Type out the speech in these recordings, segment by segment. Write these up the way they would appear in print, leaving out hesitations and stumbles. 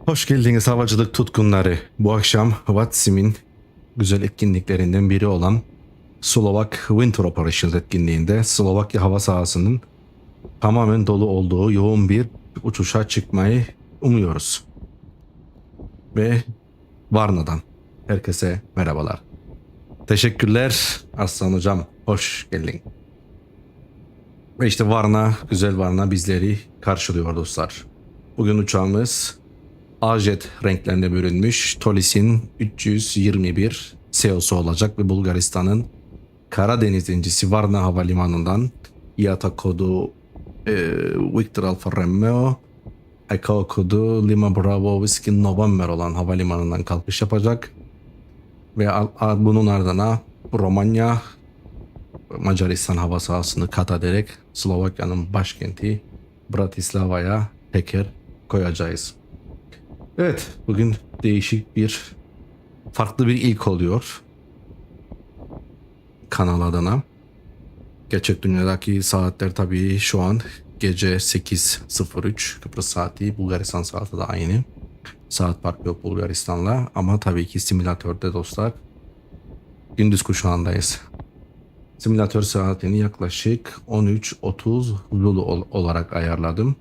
Hoş geldiniz havacılık tutkunları. Bu akşam Vatsim'in güzel etkinliklerinden biri olan Slovak Winter Operations etkinliğinde Slovakya hava sahasının tamamen dolu olduğu yoğun bir uçuşa çıkmayı umuyoruz. Ve Varna'dan herkese merhabalar. Teşekkürler Aslan Hocam. Hoş geldin. Ve işte Varna, güzel Varna bizleri karşılıyor dostlar. Bugün uçağımız Ajet renklerine bürünmüş Tolis'in 321 CEO'su olacak ve Bulgaristan'ın Karadeniz incisi Varna Havalimanı'ndan IATA kodu Victor Alfa Romeo, ICAO kodu Lima Bravo Whiskey November olan havalimanından kalkış yapacak. Ve bunun ardına Romanya, Macaristan hava sahasını kat ederek Slovakya'nın başkenti Bratislava'ya teker koyacağız. Evet, bugün değişik farklı bir ilk oluyor kanal adına. Gerçek dünyadaki saatler tabii şu an gece 8:03 Kıbrıs saati, Bulgaristan saati de aynı. Saat farkı yok Bulgaristan'la ama tabii ki simülatörde dostlar gündüz kuşağındayız. Simülatör saatini yaklaşık 13:30 Zulu olarak ayarladım.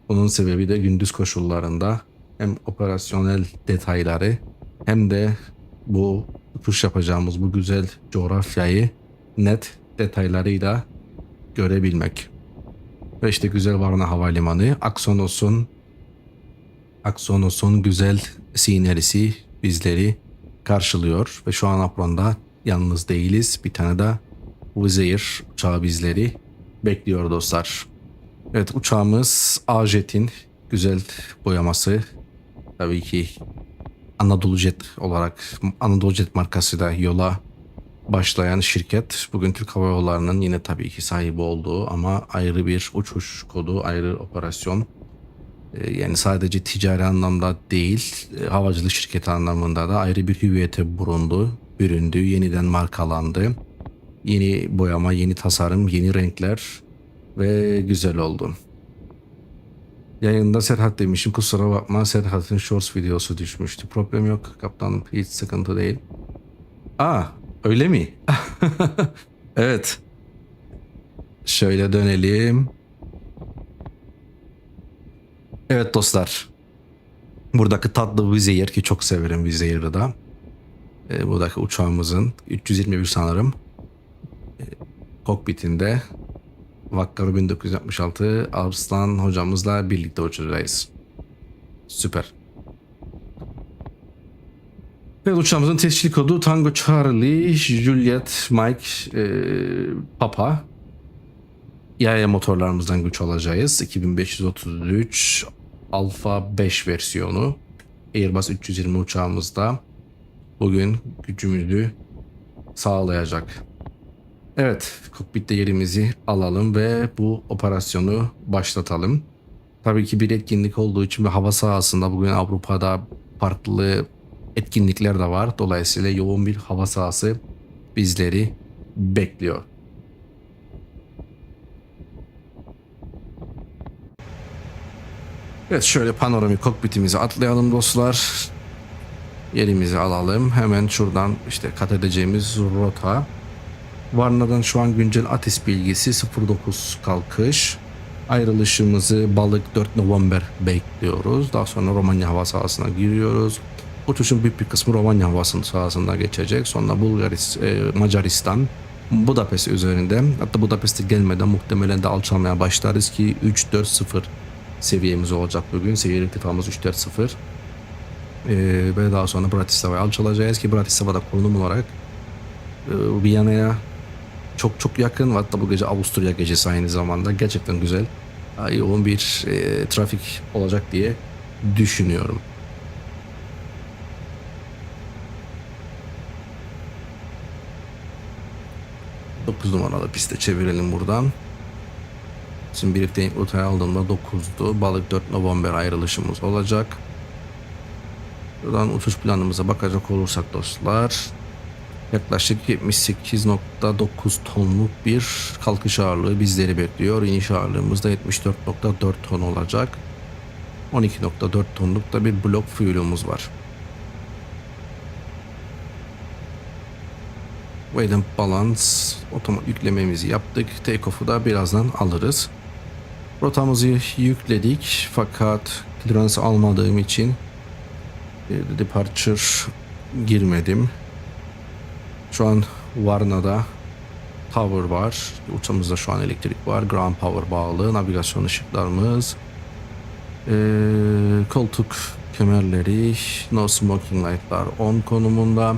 Bunun sebebi de gündüz koşullarında hem operasyonel detayları hem de bu uçuş yapacağımız bu güzel coğrafyayı net detaylarıyla görebilmek. Ve işte güzel Varna Havalimanı, Aksonos'un güzel sinerisi bizleri karşılıyor ve şu an apronda yalnız değiliz. Bir tane de Wizz Air uçağı bizleri bekliyor dostlar. Evet, uçağımız Ajet'in güzel boyaması. Tabii ki Anadolu Jet markası da yola başlayan şirket. Bugün Türk Hava Yolları'nın yine tabii ki sahibi olduğu ama ayrı bir uçuş kodu, ayrı operasyon. Yani sadece ticari anlamda değil, havacılık şirketi anlamında da ayrı bir hüviyete büründü, yeniden markalandı. Yeni boyama, yeni tasarım, yeni renkler ve güzel oldu. Yayında Serhat demişim, kusura bakma, Serhat'ın shorts videosu düşmüştü. Problem yok kaptanım, hiç sıkıntı değil. Öyle mi? Evet. Şöyle dönelim. Evet dostlar. Buradaki tatlı Wizz Air, ki çok severim Wizz Air'ı da. Buradaki uçağımızın 321 sanırım. Kokpitinde Vakkar 1966 Arslan hocamızla birlikte uçacağız. Süper. Ve uçağımızın tescil kodu Tango Charlie Juliet Mike Papa. Yaya motorlarımızdan güç alacağız. 2533 Alfa 5 versiyonu. Airbus 320 uçağımızda bugün gücümüzü sağlayacak. Evet, kokpitte yerimizi alalım ve bu operasyonu başlatalım. Tabii ki bir etkinlik olduğu için ve hava sahasında bugün Avrupa'da farklı etkinlikler de var. Dolayısıyla yoğun bir hava sahası bizleri bekliyor. Evet, şöyle panoramik kokpitimizi atlayalım dostlar. Yerimizi alalım. Hemen şuradan işte kat edeceğimiz rota. Varna'dan şu an güncel ATIS bilgisi 09 kalkış. Ayrılışımızı Balık 4 November bekliyoruz. Daha sonra Romanya hava sahasına giriyoruz. Uçuşun büyük bir kısmı Romanya hava sahasında geçecek. Sonra Macaristan, Budapest üzerinde. Hatta Budapest'e gelmeden muhtemelen de alçalmaya başlarız ki 340 seviyemiz olacak bugün. Seviye irtifamız 340. Ve daha sonra Bratislava'ya alçalacağız ki Bratislava'da konum olarak Viyana'ya çok yakın. Hatta bu gece Avusturya gecesi aynı zamanda. Gerçekten güzel, yoğun bir trafik olacak diye düşünüyorum. Dokuz numaralı piste çevirelim buradan. Şimdi birlikte rotayı aldığımda 9'du. Balık 4 November ayrılışımız olacak. Buradan uçuş planımıza bakacak olursak dostlar, yaklaşık 78.9 tonluk bir kalkış ağırlığı bizleri bekliyor. İniş ağırlığımız da 74.4 ton olacak. 12.4 tonluk da bir blok fuel'umuz var. Weight and Balance otomatik yüklememizi yaptık. Takeoff'u da birazdan alırız. Rotamızı yükledik fakat clearance almadığım için departure girmedim. Şu an Varna'da tower var. Uçağımızda şu an elektrik var. Ground power bağlı. Navigasyon ışıklarımız. Koltuk kemerleri. No smoking light'lar on konumunda.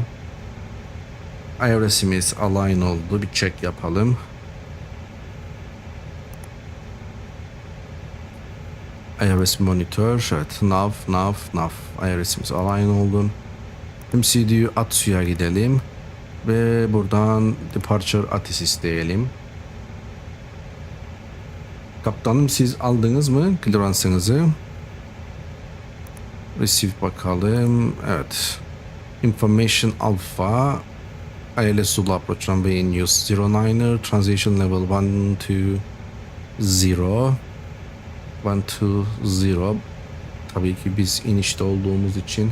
IRS'imiz align oldu. Bir check yapalım. IRS monitor. Evet. Nav. IRS'imiz align oldu. MCDU Atsu'ya gidelim. Ve buradan Departure Atis isteyelim. Kaptanım siz aldınız mı clearance'ınızı? Receive bakalım. Evet. Information Alpha. ILS Zulu Approach Runway in use 09er. Transition level 1 to 0. 1 to 0. Tabii ki biz inişte olduğumuz için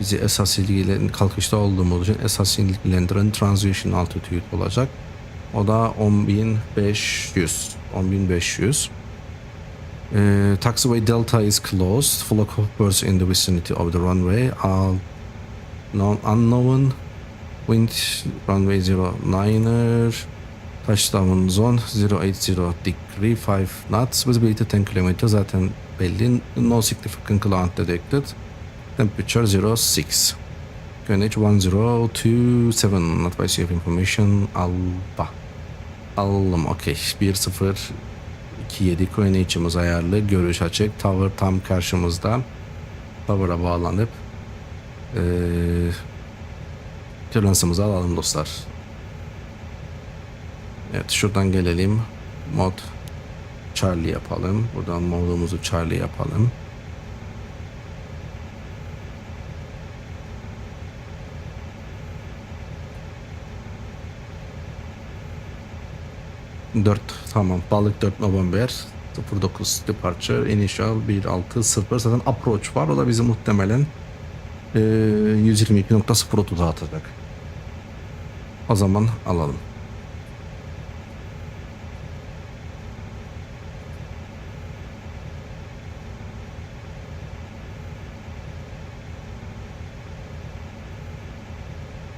bizi esas ilgilendiren, kalkışta olduğumuz için esas ilgilendiren transition altitude olacak. O da 10.500. 10.500. Taxiway Delta is closed. Full of birds in the vicinity of the runway. Unknown. Wind runway 09er. Touchdown zone 080 degree 5 knots. Visibility 10 km zaten belli. No significant cloud detected. Temperature 06. QNH 1027. Not by safe information. Alba. Aldım. Okey. 1027 QNH'imiz ayarlı. Görüş açık. Tower tam karşımızda. Tower'a bağlanıp clearance'ımızı alalım dostlar. Evet. Şuradan gelelim. Mod Charlie yapalım. Buradan modumuzu Charlie yapalım. Tamam. Balık 4 November 09 departure initial 16.0 zaten approach var. O da bizi muhtemelen 122.0 dağıtacak. O zaman alalım.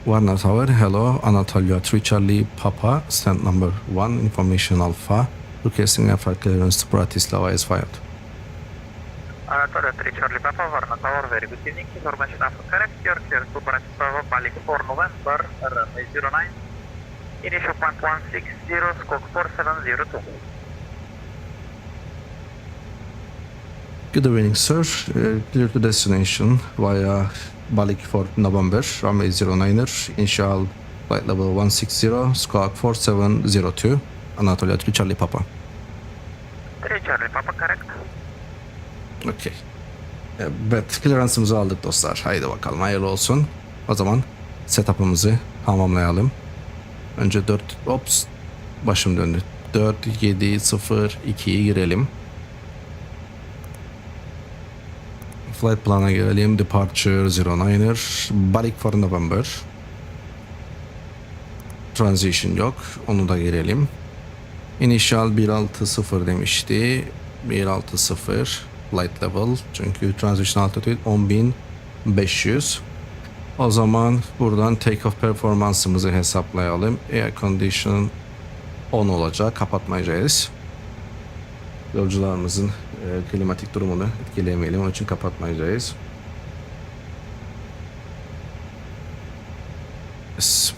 Warner Tower, hello, Anatolia 3 Charlie Papa, stand number 1, information Alpha, requesting airfare clearance to Bratislava is fired. Anatolia 3 Charlie Papa, Warner Tower, very good evening, information Alpha correct, you're clear to Bratislava, Balik 4 November, runway 09, initial point 160, squawk 4702. Good evening, sir. Clear to destination via Balik 4 November, runway 09er, initial flight level 160, squawk 4702, Anatolia 3 Charlie Papa. 3 Charlie Papa, correct. Okey. Evet, clearance'ımızı aldık dostlar. Haydi bakalım, hayırlı olsun. O zaman setup'ımızı tamamlayalım. Önce 4, ops, başım döndü. 4, 7, 0, 2'yi girelim. Flight plan'a gelelim. Departure 09er. Balik for November. Transition yok. Onu da girelim. Initial 160 demişti. 160 flight level. Çünkü transition altitude 10.500. O zaman buradan take off performansımızı hesaplayalım. Air condition 10 olacak. Kapatmayacağız. Yolcularımızın klimatik durumunu etkileyemeyelim. Onun için kapatmayacağız. Yes.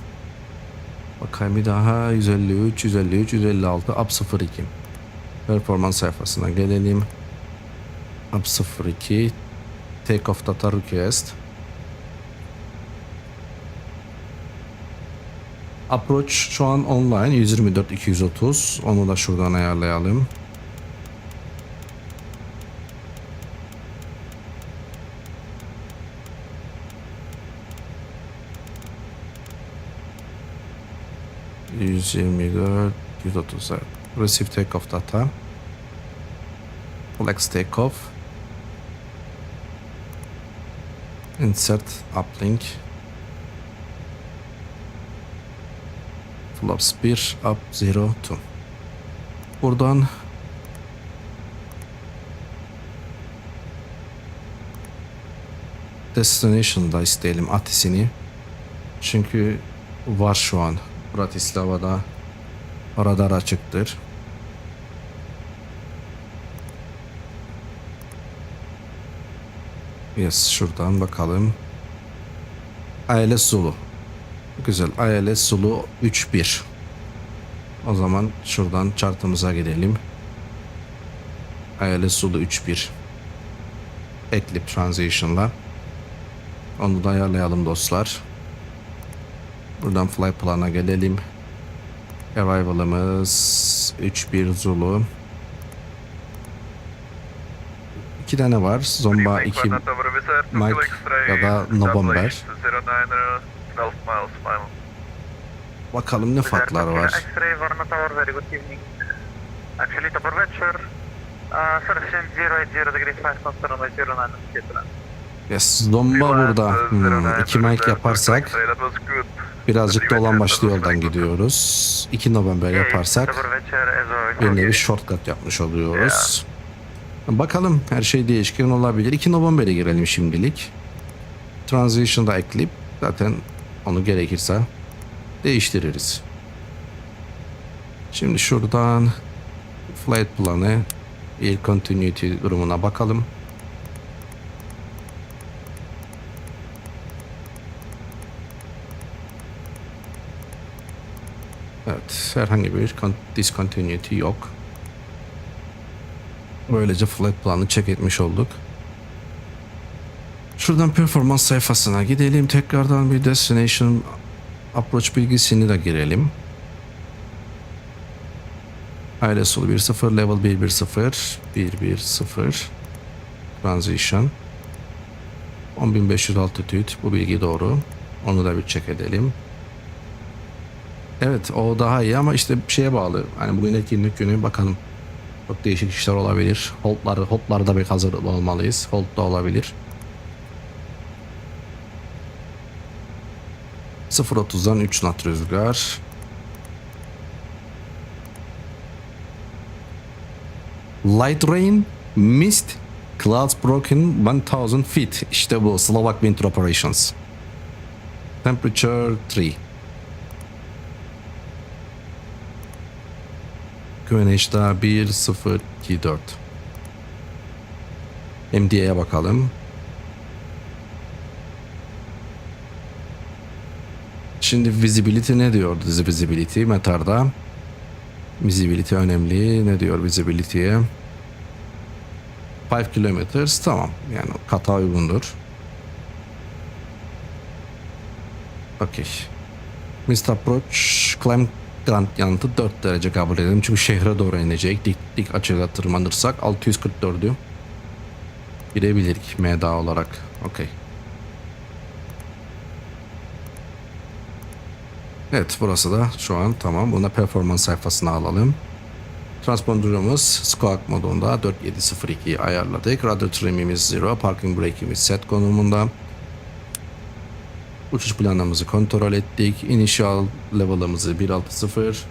Bakayım bir daha. 153, 156, up 02. Performans sayfasına gelelim. Up 02. Take off data request. Approach şu an online. 124, 230. Onu da şuradan ayarlayalım. %24, %30. Receive takeoff data. Flex takeoff. Insert uplink. Flaps 1 up 0 2. Buradan destination'da isteyelim atisini. Çünkü var şu an Bratislava'da radar açıktır. Yes, şuradan bakalım. ILS Zulu. Güzel. ILS Zulu 3-1. O zaman şuradan chartımıza gidelim. ILS Zulu 3-1. Eclipse Transition'la. Onu da ayarlayalım dostlar. Buradan fly plan'a gelelim. Arrival'ımız 3-1 Zulu. 2 tane var. Zomba 2 Mike ya da November. Bakalım ne farklar var. X-ray Varna Tower, very good evening. Actually, добрый вечер. Совершен 080 degrees 5 consternation 09 Yes, Zomba burada. 2 Mike yaparsak birazcık dolan başlı yoldan gidiyoruz. 2 November yaparsak bir nevi shortcut yapmış oluyoruz. Bakalım, her şey değişken olabilir. 2 November'e girelim şimdilik. Transition'da ekleyip zaten onu gerekirse değiştiririz. Şimdi şuradan flight planı, air continuity durumuna bakalım. Evet, herhangi bir discontinuity yok. Böylece flight planı check etmiş olduk. Şuradan performans sayfasına gidelim. Tekrardan bir destination approach bilgisini de girelim. ILS 1.0 level 1.1.0 1.1.0 transition 10.500 altitude, bu bilgi doğru. Onu da bir check edelim. Evet, o daha iyi ama işte bir şeye bağlı. Hani bugün etkinlik günü, bakalım. Çok değişik işler olabilir. Hold'larda bir hazır olmalıyız. Hold da olabilir. 0.30'dan 3 knot rüzgar. Light rain, mist, clouds broken 1000 feet. İşte bu Slovak Winter Operations. Temperature 3. QNH'da 1024. MDA'ya bakalım. Şimdi visibility ne diyor? Visibility metarda. Visibility önemli. Ne diyor visibility'ye? 5 kilometers, tamam. Yani kata uygundur. Okey. Mist approach climb grant yanıtı 4 derece kabul edelim. Çünkü şehre doğru inecek. Dik açıda tırmanırsak 644'ü girebilirdik MDA olarak. Okey. Evet, burası da şu an tamam. Buna performans sayfasına alalım. Transponder'ımız squawk modunda 4702'yi ayarladık. Radar trimimiz 0, parking brake'imiz set konumunda. Uçuş planımızı kontrol ettik. Initial level'ımızı 160.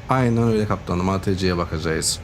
Aynen öyle kaptanım. ATC'ye bakacağız.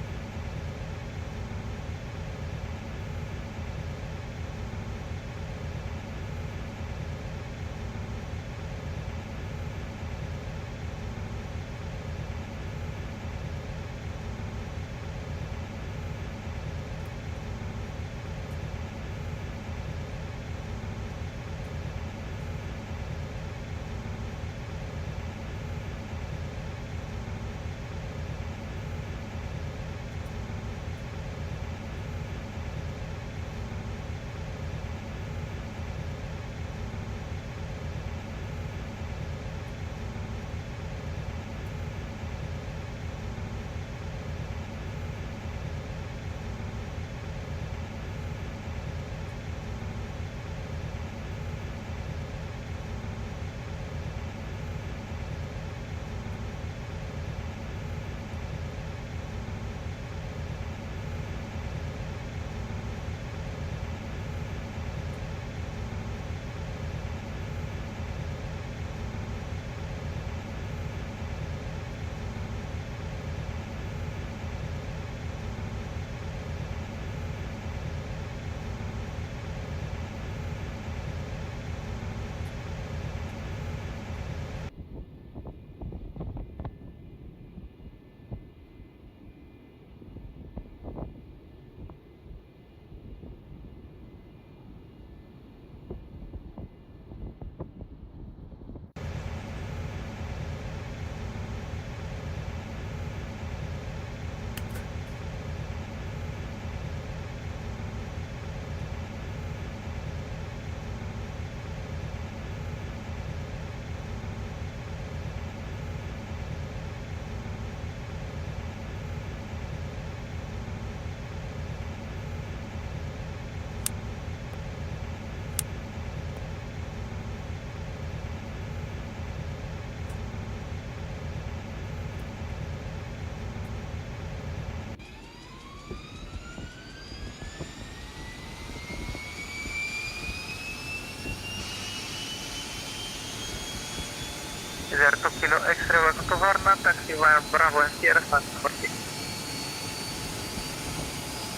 2 Kilo X-ray, welcome to Varna, taxi via Bravo and Sierra, stand number 6.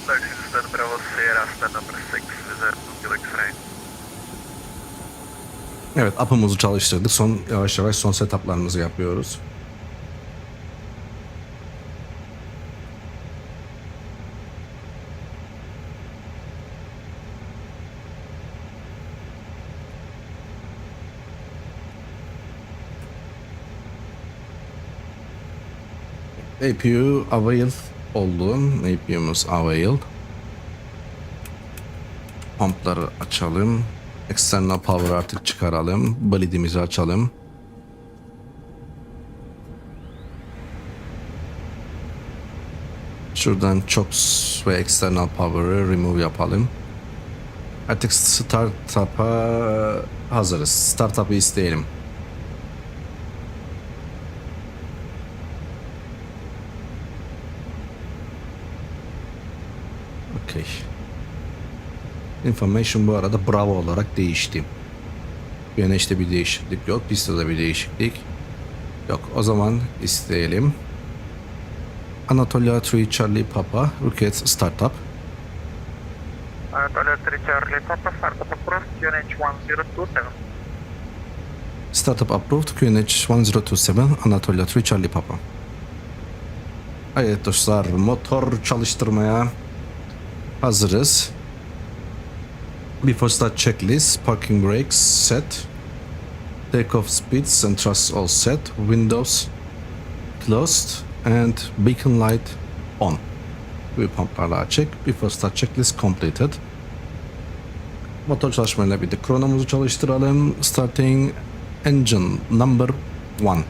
Taxi stand Bravo Sierra, stand number 6, visit 2 Kilo X-ray. Evet, up'ımızı çalıştırdık. Yavaş yavaş son setup'larımızı yapıyoruz. APU avail oldu. APU'muz avail. Pumpları açalım. External power artık çıkaralım. Bolidimizi açalım. Şuradan chocks ve external power'ı remove yapalım. Artık startup'a hazırız. Startup'ı isteyelim. Okay. Information bu arada Bravo olarak değişti. Yani işte bir değişiklik yok. Pistte bir değişiklik yok. O zaman isteyelim. Anatolia 3 Charlie Papa Rocket Startup. Anatolia 3 Charlie Papa, startup approved, QNH 1027. Startup approved QNH 1027 Anatolia 3 Charlie Papa. Evet dostlar, motor çalıştırmaya hazırız. Before start checklist, parking brakes set, takeoff speeds and thrust all set, windows closed and beacon light on. Bu pumplarla açık. Before start checklist completed. Motor çalışmayla birlikte kronomuzu çalıştıralım. Starting engine number 1.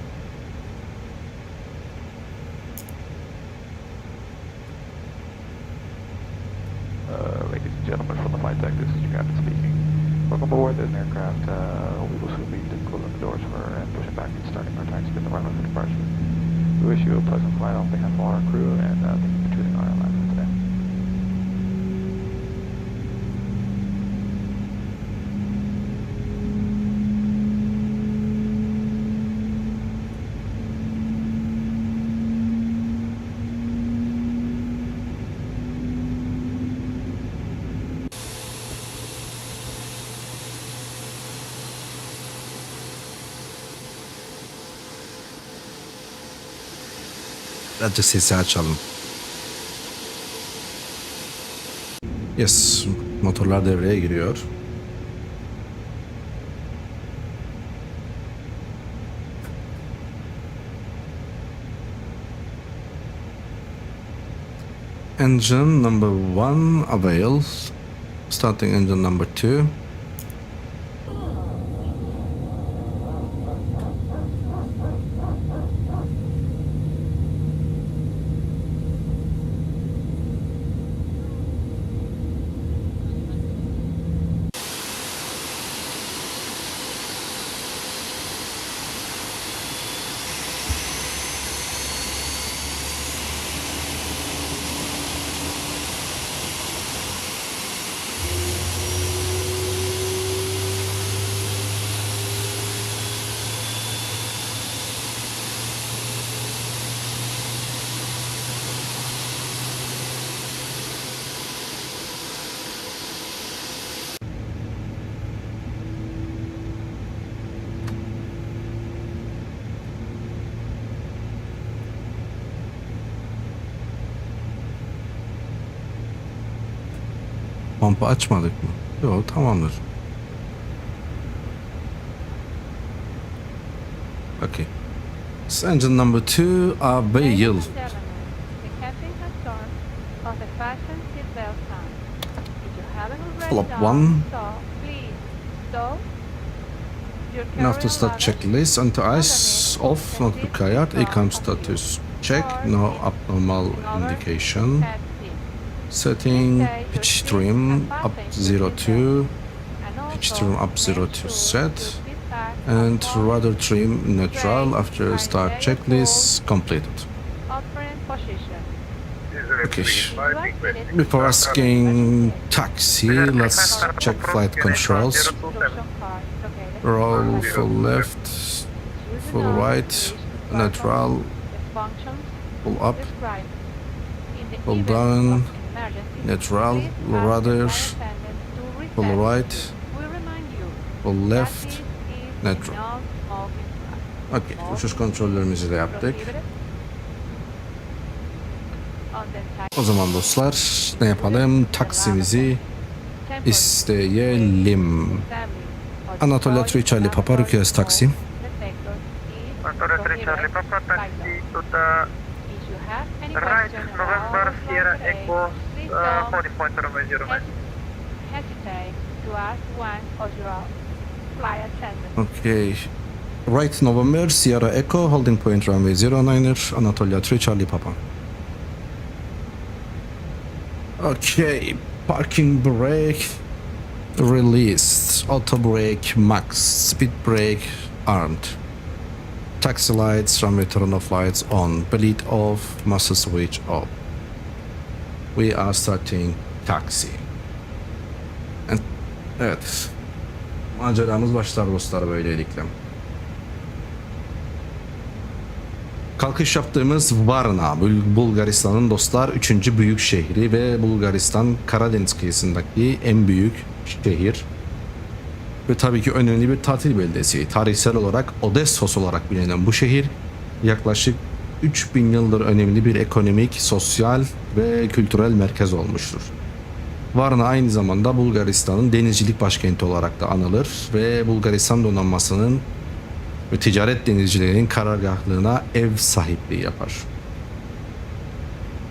Ladies and gentlemen from the flight deck, this is your captain speaking. Welcome aboard this aircraft. We will soon be closing the doors for and pushing back and starting our taxi to the runway for departure. We wish you a pleasant flight on behalf of all our crew and thank you for choosing our airline for today. Birazcık sesi açalım. Yes, motorlar devreye giriyor. Engine number 1 avail. Starting engine number 2. Pompı açmadık mı? Yok, tamamdır. Okay. Engine number 2 avail. Ladies and gentlemen, the captain has turned off the fasten seatbelt sign. If you haven't already Flop done one. so, please stop. Your And after carry-on start luggage checklist, anti-ice off, not required. ACAM status check, no abnormal indication. Setting pitch trim up 02, pitch trim up 02 set, and rudder trim neutral after start checklist completed. Okay. Before asking taxi, let's check flight controls. Roll for left, full now right, please neutral, perform the functions pull up, described. In the pull event down, of emergency, neutral, please ask the rudder, flight attendant to pull reset. right, We remind you pull that left. this is neutral. a non-smoking flight. Okey, uçuş kontrollerimizi de yaptık. Prohibited. On the O zaman dostlar ne yapalım? Taksimizi isteyelim. Anatolia 3 Charlie Papa request taxi. Anatolia 3 Charlie Papa, taxi to the right, November, Sierra Echo, holding point runway 09. Hesitate to ask one of your flight attendants. Okay. Right November, Sierra Echo, holding point runway 09er, Anatolia 3 Charlie Papa. Okay, parking brake released, auto brake max, speed brake armed. Taxi lights, runway turn off lights on, bleed off, master switch off. We are starting taxi. Evet. Maceramız başlar dostlar böylelikle. Kalkış yaptığımız Varna, Bulgaristan'ın dostlar 3. büyük şehri ve Bulgaristan Karadeniz kıyısındaki en büyük şehir. Ve tabii ki önemli bir tatil beldesi. Tarihsel olarak Odessos olarak bilinen bu şehir yaklaşık 3000 yıldır önemli bir ekonomik, sosyal ve kültürel merkez olmuştur. Varna aynı zamanda Bulgaristan'ın denizcilik başkenti olarak da anılır ve Bulgaristan donanmasının ve ticaret denizcilerinin karargahlığına ev sahipliği yapar.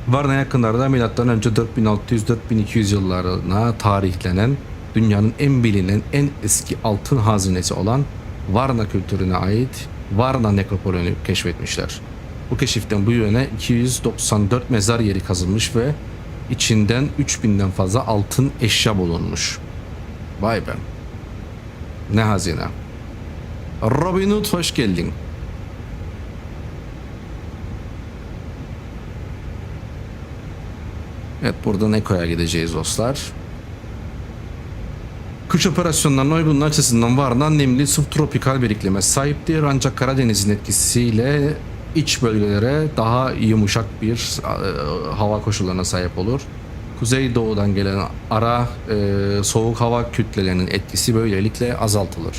Varna yakınlarda M.Ö. 4600-4200 yıllarına tarihlenen dünyanın en bilinen en eski altın hazinesi olan Varna kültürüne ait Varna nekropolünü keşfetmişler. Bu keşiften bu yana 294 mezar yeri kazılmış ve içinden 3000'den fazla altın eşya bulunmuş. Vay be. Ne hazine. Robin Hood hoş geldin. Evet, buradan Eko'ya gideceğiz dostlar. Kış operasyonlarının uygunluğu açısından Varna nemli subtropikal bir iklime sahiptir, ancak Karadeniz'in etkisiyle iç bölgelere daha yumuşak bir hava koşullarına sahip olur. Kuzeydoğudan gelen ara soğuk hava kütlelerinin etkisi böylelikle azaltılır.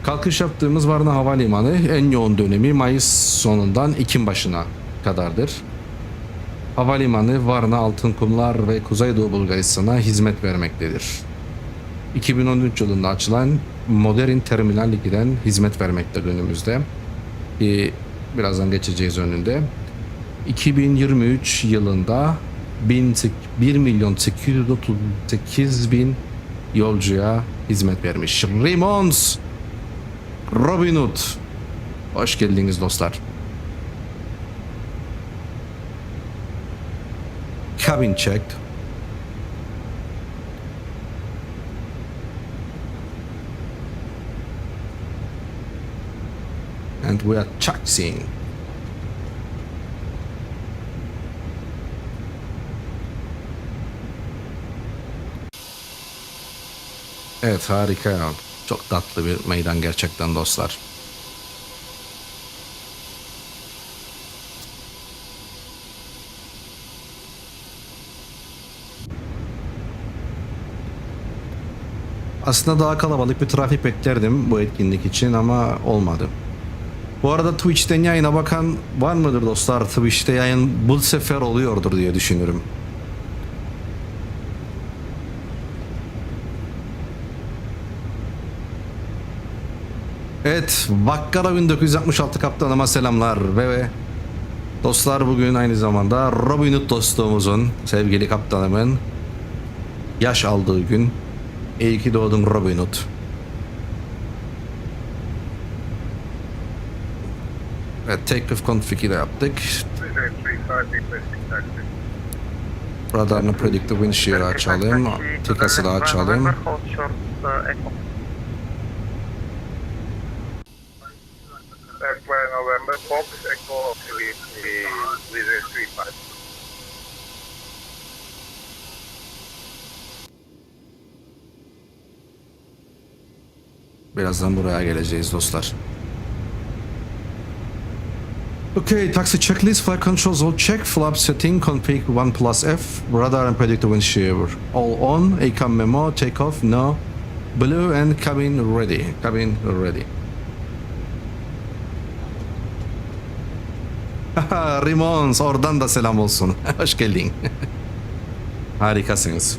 Kalkış yaptığımız Varna Havalimanı en yoğun dönemi Mayıs sonundan Ekim başına kadardır. Havalimanı Varna, Altınkumlar ve Kuzeydoğu Bulgaristan'a hizmet vermektedir. 2013 yılında açılan modern terminal 2'den hizmet vermekte günümüzde. Birazdan geçeceğiz önünde. 2023 yılında 1.838.000 yolcuya hizmet vermiş. Rimons, Robin Hood. Hoş geldiniz dostlar. Cabin checked. And we are taxiing. Evet, harika ya. Çok tatlı bir meydan gerçekten dostlar. Aslında daha kalabalık bir trafik beklerdim bu etkinlik için ama olmadı. Bu arada Twitch'ten yayına bakan var mıdır dostlar? Twitch'te yayın bu sefer oluyordur diye düşünüyorum. Evet, Vakkara 1966 kaptanıma selamlar ve dostlar, bugün aynı zamanda Robin Hood dostluğumuzun, sevgili kaptanımın yaş aldığı gün. İyi ki doğdun Robin Hood. Evet, take-off config'i de yaptık. Radarını predictive wind shear açalım. Tikası da açalım. November, Fox, Echo, with a 35. Birazdan buraya geleceğiz dostlar. Okay, taxi checklist, flight controls all check, flap setting, config 1 plus F, radar and predictor wind shear. All on, ACAM memo, take off, no. Blue and cabin ready. Cabin ready. Haha, Rimons, oradan da selam olsun. Hoş geldin. Harikasınız.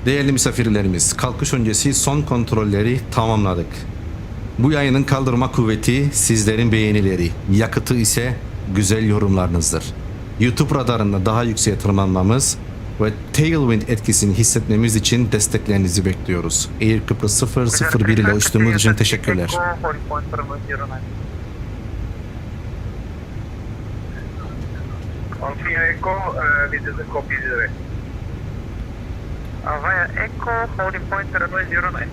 Değerli misafirlerimiz, kalkış öncesi son kontrolleri tamamladık. Bu yayının kaldırma kuvveti sizlerin beğenileri, yakıtı ise güzel yorumlarınızdır. YouTube radarında daha yükseğe tırmanmamız ve tailwind etkisini hissetmemiz için desteklerinizi bekliyoruz. Air Kıbrıs 001 ile uçtuğumuz için teşekkürler. Alpha Echo, this is a copy direct. Via Echo, holding point runway 09.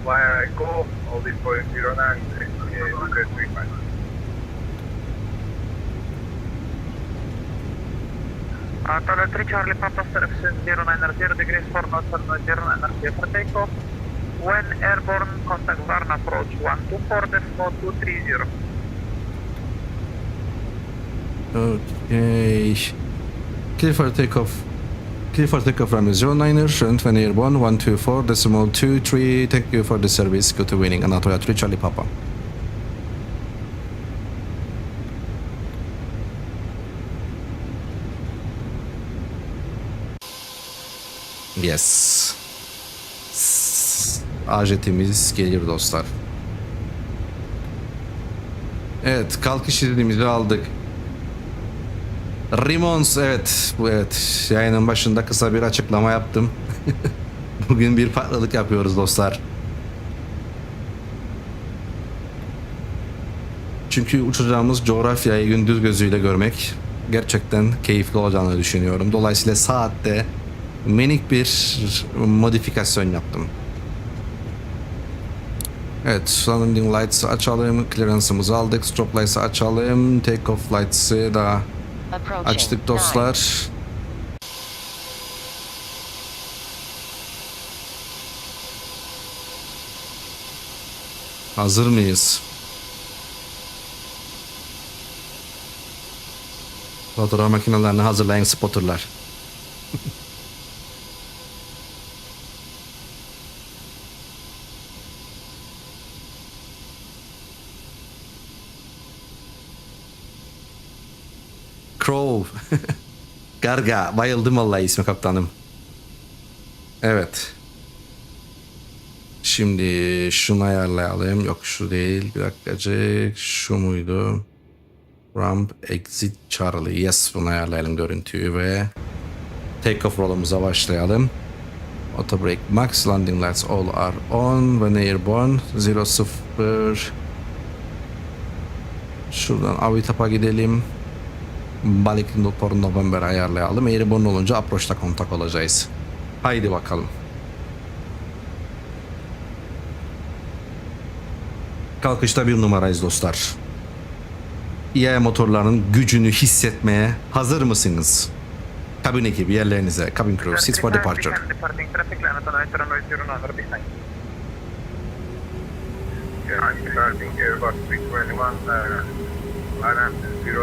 Via Echo, holding point 09, request 35. Tower 3 Charlie Papa Services 090 degrees 4 knots, 09 for takeoff. When airborne, contact Varna approach 124.230. Okay. Clear for takeoff. Clear for takeoff runway 09er, and when airborne 124.23. Thank you for the service. Go to winning Anatolia 3 Charlie Papa. Yes. Ajetimiz gelir dostlar. Evet, kalkış iznimizi aldık. Rimons, evet, yayının başında kısa bir açıklama yaptım. Bugün bir farklılık yapıyoruz dostlar. Çünkü uçacağımız coğrafyayı gündüz gözüyle görmek gerçekten keyifli olacağını düşünüyorum. Dolayısıyla saatte minik bir modifikasyon yaptım. Evet, landing lights'ı açalım, clearance'ımızı aldık, strobe lights'ı açalım, take off lights'ı da açtık dostlar. Hazır mıyız? Fotoğraf makinelerini hazırlayın spotterlar. Crow. Garga. Bayıldım vallahi ismi kaptanım. Evet. Şimdi şunu ayarlayalım. Yok şu değil. Bir dakikacık. Şu muydu? Ramp Exit Charlie. Yes, bunu ayarlayalım görüntüyü ve take-off roll'umuza başlayalım. Auto brake max. Landing lights all are on. When airborne 00. Şuradan Avitap'a gidelim. Balik for November ayarlayalım. Airborne olunca approach'ta kontak olacağız. Haydi bakalım. Kalkışta bir numarayız dostlar. İA motorlarının gücünü hissetmeye hazır mısınız? Kabin ekibi yerlerinize. Cabin crew, seats for departure.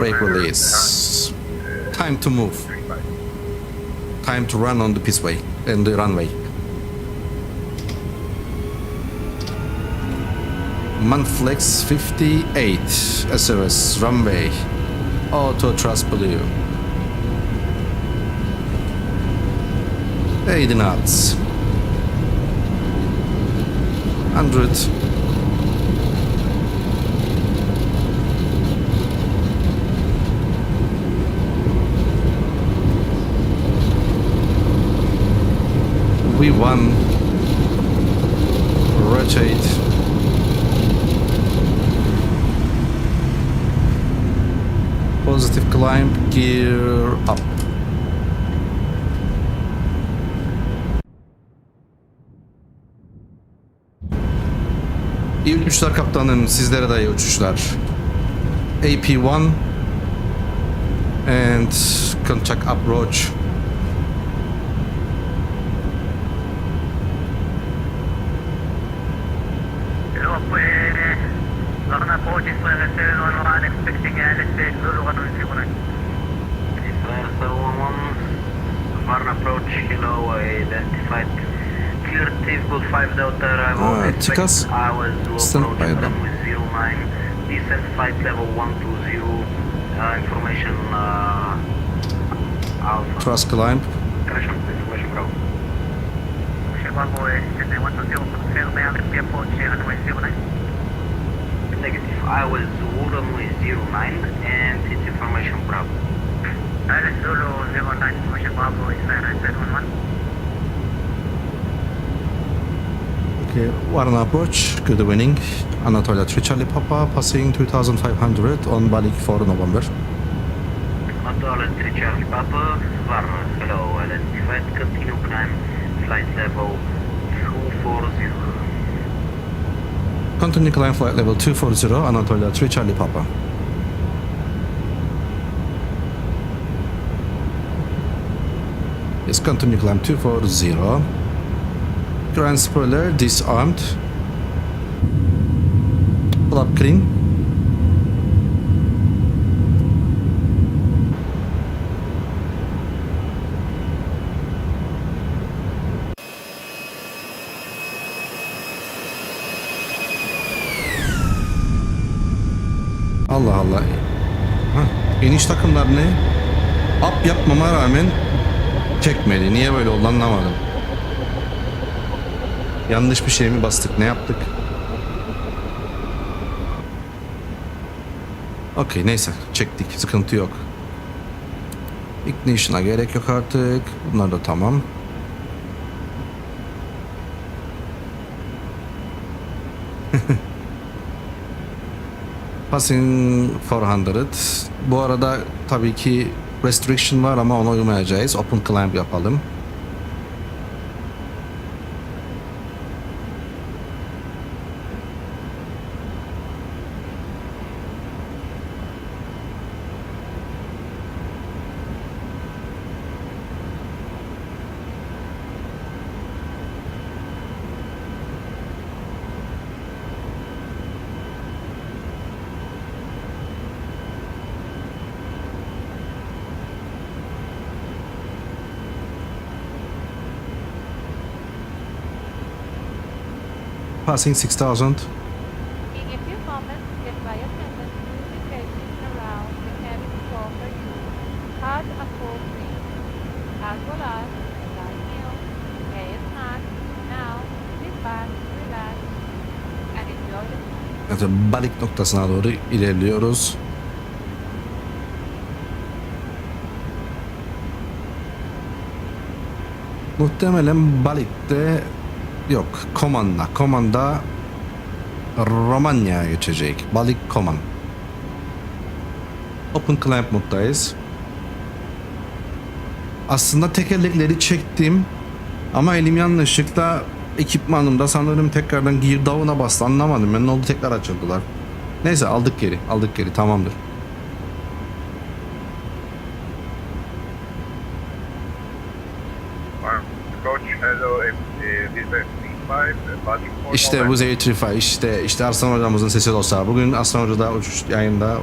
Brake release. Time to move. Time to run on the pistway and the runway. Manflex 58 SOS runway. Auto thrust blue. 80 knots. 100. V1. Rotate. Positive climb, gear up. İyi uçuşlar kaptanım. Sizlere de iyi uçuşlar. AP1 and contact approach. Hello, pues, Lorna approach is Israel 711, expecting LSA Zulu 109. Israel 711, Varna approach, hello, identified clear typical 5 Delta arrival, Tikas. I was Stand low by approach them. runway 09, descent flight level 120, information Alpha. Trust climb. Correction, information Bravo. Runway 120, confirm LSA approach, runway 09. Negative. I was runway 09 and it's information Bravo. Alice Zulu 09, information Bravo, Israel 711. Okay, Varna approach. Good evening. Anatolia 3 Charlie Papa passing 2500 on Balik 4 November. Anatolia 3 Charlie Papa, Varna, hello, identified, continue climb, flight level 240. Continue climb flight level 240 Anatolia 3 Charlie Papa. Yes, continue climb 240. Grand spoiler disarmed. Flap clean. Allah Allah. Hah, iniş takımlar ne? Up yapmama rağmen çekmedi. Niye böyle oldu anlamadım. Yanlış bir şey mi bastık? Ne yaptık? Okey neyse. Çektik. Sıkıntı yok. Ignition'a gerek yok artık. Bunlar da tamam. Passing 400. Bu arada tabii ki restriction var ama ona uymayacağız. Open climb yapalım. Passing 6000. In a few moments, the flight attendant will be facing around the cabin floor for you at a full screen, as well as light meals, a snack. Now, sit back, relax, and enjoy the flight. Evet, Balik noktasına doğru ilerliyoruz. Muhtemelen Balik'te yok. Koman'da Romanya'ya geçecek. Balik Koman. Open climb moddayız. Aslında tekerlekleri çektim ama elim yanlışlıkla ekipmanımda sanırım tekrardan gear down'a bastı, anlamadım ben ne oldu, tekrar açıldılar. Neyse aldık geri tamamdır. Coach, hello, this is B5, Balik İşte bu Z35 işte Arslan hocamızın sesi dostlar. Bugün Arslan Hoca da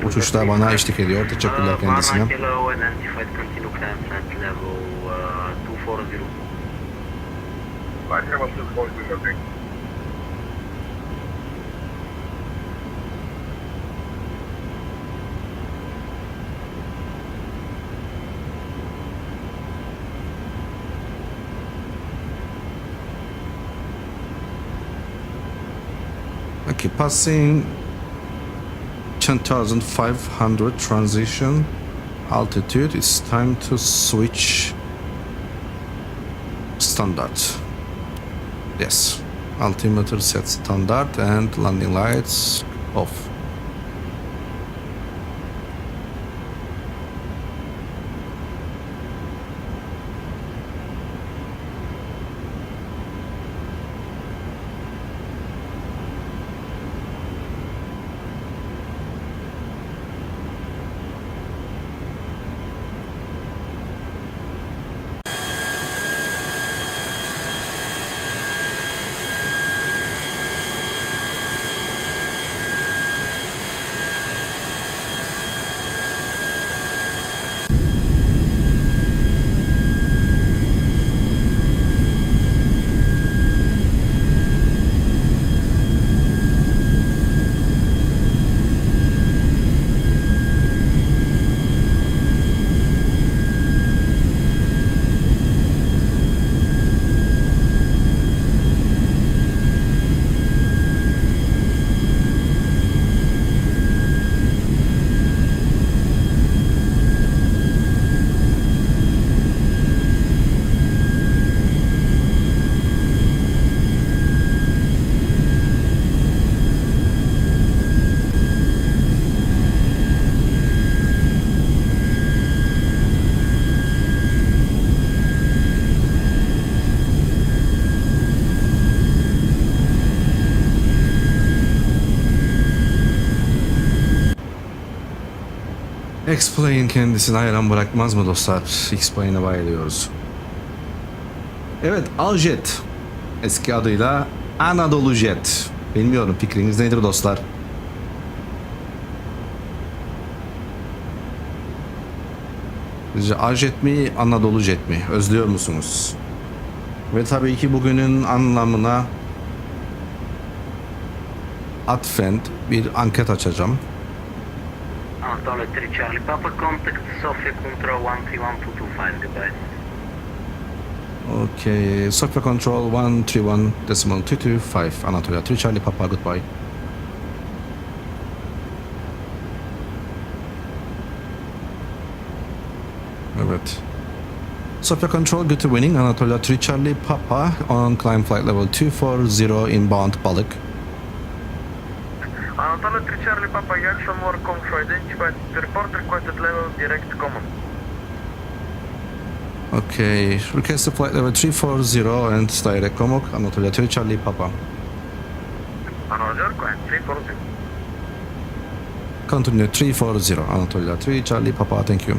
uçuşta bana eşlik ediyor. Teşekkürler kendisine. Varna, hello, identified, continue climb, flight level 240. Flight level 240, okay. Okay, passing 10,500 transition altitude. It's time to switch standard. Yes, altimeter set standard and landing lights off. X-Plane kendisini hayran bırakmaz mı dostlar? X-Plane'e bayılıyoruz. Evet, Aljet. Eski adıyla Anadolu Jet. Bilmiyorum, fikriniz nedir dostlar? Sizce Aljet mi, Anadolu Jet mi? Özlüyor musunuz? Ve tabii ki bugünün anlamına atfen bir anket açacağım. Anatoly 3 Charlie Papa, contact Sofia Control 131225, goodbye. Okay, Sofia Control 131.225, Anatolia 3 Charlie Papa, goodbye. Evet. Sofia Control, good to winning, Anatolia 3 Charlie Papa on climb flight level 240 inbound Balık. Anatoly 3 Charlie Papa, Jackson Work Comfort identified report requested level direct common. Okay, request flight level 340 and direct Komok, Anatolia 3 Charlie Papa. Roger, go ahead, 340. Continue 340, Anatolia 3 Charlie Papa, thank you.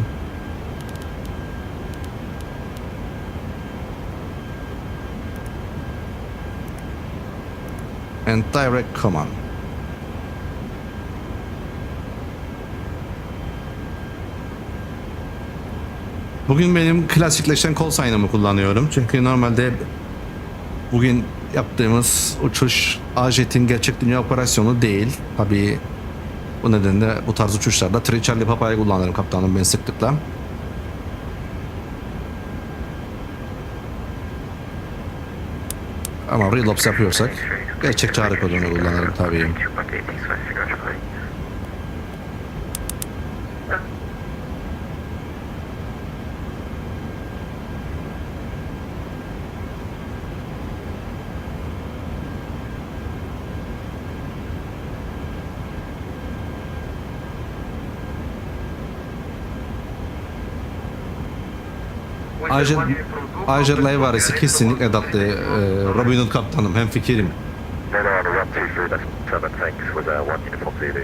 And direct command. Bugün benim klasikleşen call sign'ımı kullanıyorum. Çünkü normalde bugün yaptığımız uçuş Ajet'in gerçek dünya operasyonu değil. Tabii bu nedenle bu tarz uçuşlarda Three Charlie Papa'yı kullanırım kaptanım ben sıklıkla. Ama relops yapıyorsak gerçek çağrı kodunu kullanırım tabii. Ajet Leyvarisi kesinlikle tatlı. Robin Hood kaptanım hem fikirim. No, no, on the 123, that's 7, thanks, with 1 uniform Zulu.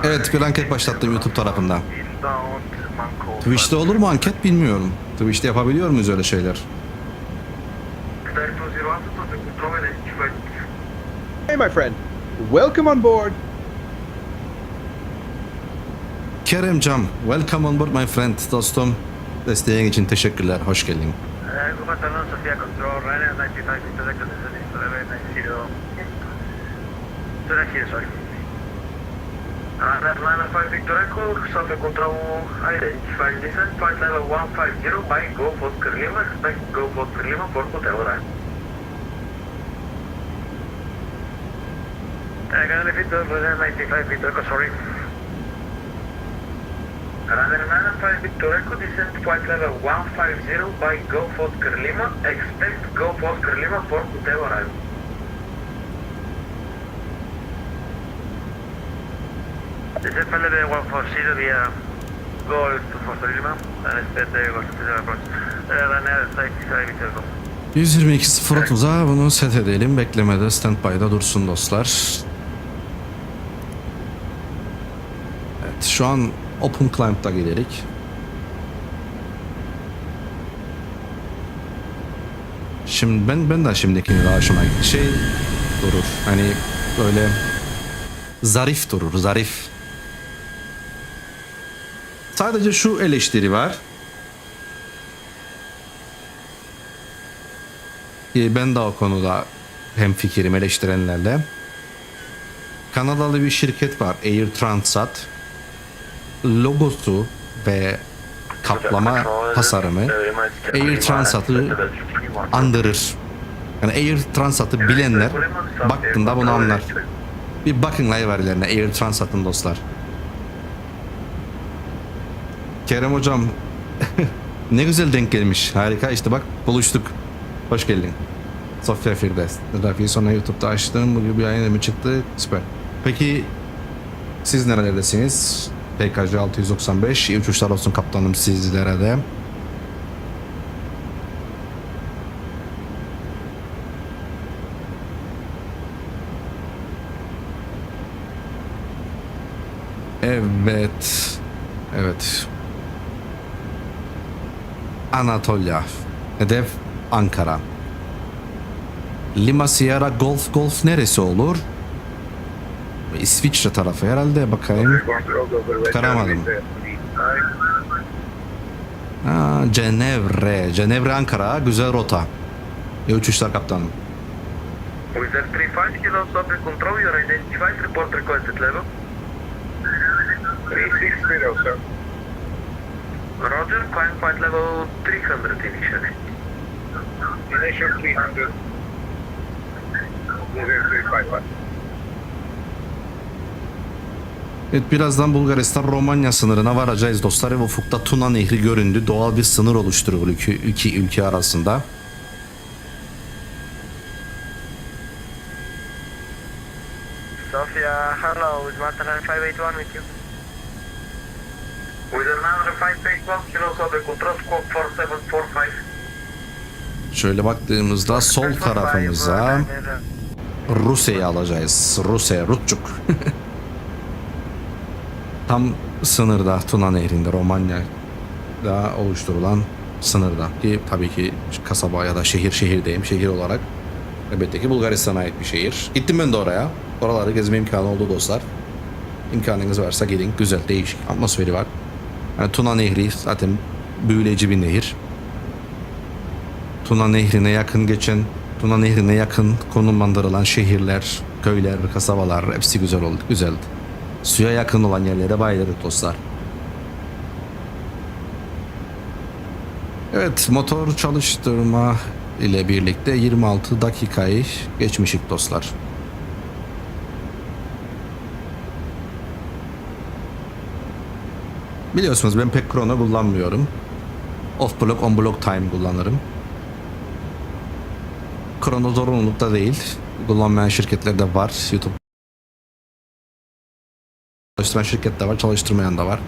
Evet bir anket başlattım YouTube tarafından. Twitch'te olur mu anket bilmiyorum. Twitch'te yapabiliyor muyuz öyle şeyler? Hey, my friend. Welcome on board. Kerem Cam, welcome on board my friend dostum. Desteğin için teşekkürler, hoş geldin. Sofia Control, Ryanair 95, introduction to the 90. Sorry. Atlanta 5 Victor Echo, Sofia Control, identified descent, flight level 150 by Go Oscar Lima, expect Go Oscar Lima for Hotel Ryan. Canada Victor, Ryanair 95 Victor Echo, sorry. Ryanair 95 Victor Echo, descent, flight level 150 by Go Oscar Lima, expect Go Oscar Lima for Hotel Ryan. Descent flight level 140 via Golf to Foster Lima, and expect Golf to the approach. Ryanair 95 Victor Echo. 122.030'a bunu set edelim. Beklemede standby'da dursun dostlar. Evet şu an Open Climb'da giderik. Şimdi ben de şimdikini daha hoşuma gitti. Şey durur hani böyle zarif durur zarif. Sadece şu eleştiri var. Ben de o konuda hemfikirim eleştirenlerle. Kanadalı bir şirket var, Air Transat. Logosu ve kaplama tasarımı Air Transat'ı andırır. Yani Air Transat'ı bilenler baktığında bunu anlar. Bir bakın layvarilerine Air Transat'ın dostlar. Kerem hocam ne güzel denk gelmiş. Harika işte bak buluştuk. Hoş geldin. Sofya Firdevs. Trafiği sonra YouTube'da açtım. Bugün bir yayın mı çıktı? Süper. Peki siz nerelerdesiniz? PKJ 695. İyi uçuşlar olsun kaptanım sizlere de. Evet. Evet. Anatolia. Hedef Ankara. Lima Sierra Golf neresi olur? İsviçre tarafı herhalde, bakayım. Karamadım. Cenevre. Cenevre Ankara. Güzel rota. İyi uçuşlar kaptanım. Wizard 35 kilo sobre control, your identified report requested level. 360, sir. Roger, climb flight level 300 initially. Initial 300. Wizard 351. Evet, birazdan Bulgaristan-Romanya sınırına varacağız dostlar. Ufukta Tuna Nehri göründü. Doğal bir sınır oluşturuyor iki ülke arasında. Sofia, hello, is Martin 581 with you? Wizard 581 kilo sobre control, squawk 4745. Şöyle baktığımızda sol tarafımıza Rusya'yı alacağız. Rusya, Rutçuk. Tam sınırda, Tuna Nehri'nde, Romanya'da oluşturulan sınırda. Ki tabii ki kasaba ya da şehirdeyim. Şehir olarak elbette ki Bulgaristan'a ait bir şehir. Gittim ben de oraya. Oraları gezme imkanı oldu dostlar. İmkanınız varsa gidin. Güzel, değişik atmosferi var. Yani Tuna Nehri zaten büyüleyici bir nehir. Tuna Nehri'ne yakın konumlandırılan şehirler, köyler, kasabalar hepsi güzel oldu. Güzeldi. Suya yakın olan yerlere bayılırız dostlar. Evet, motor çalıştırma ile birlikte 26 dakikayı geçmişik dostlar. Biliyorsunuz ben pek krono kullanmıyorum. Off block, on block time kullanırım. Krono zorunlulukta değil. Kullanmayan şirketler de var. YouTube çalıştıran şirket de var, çalıştırmayan da var.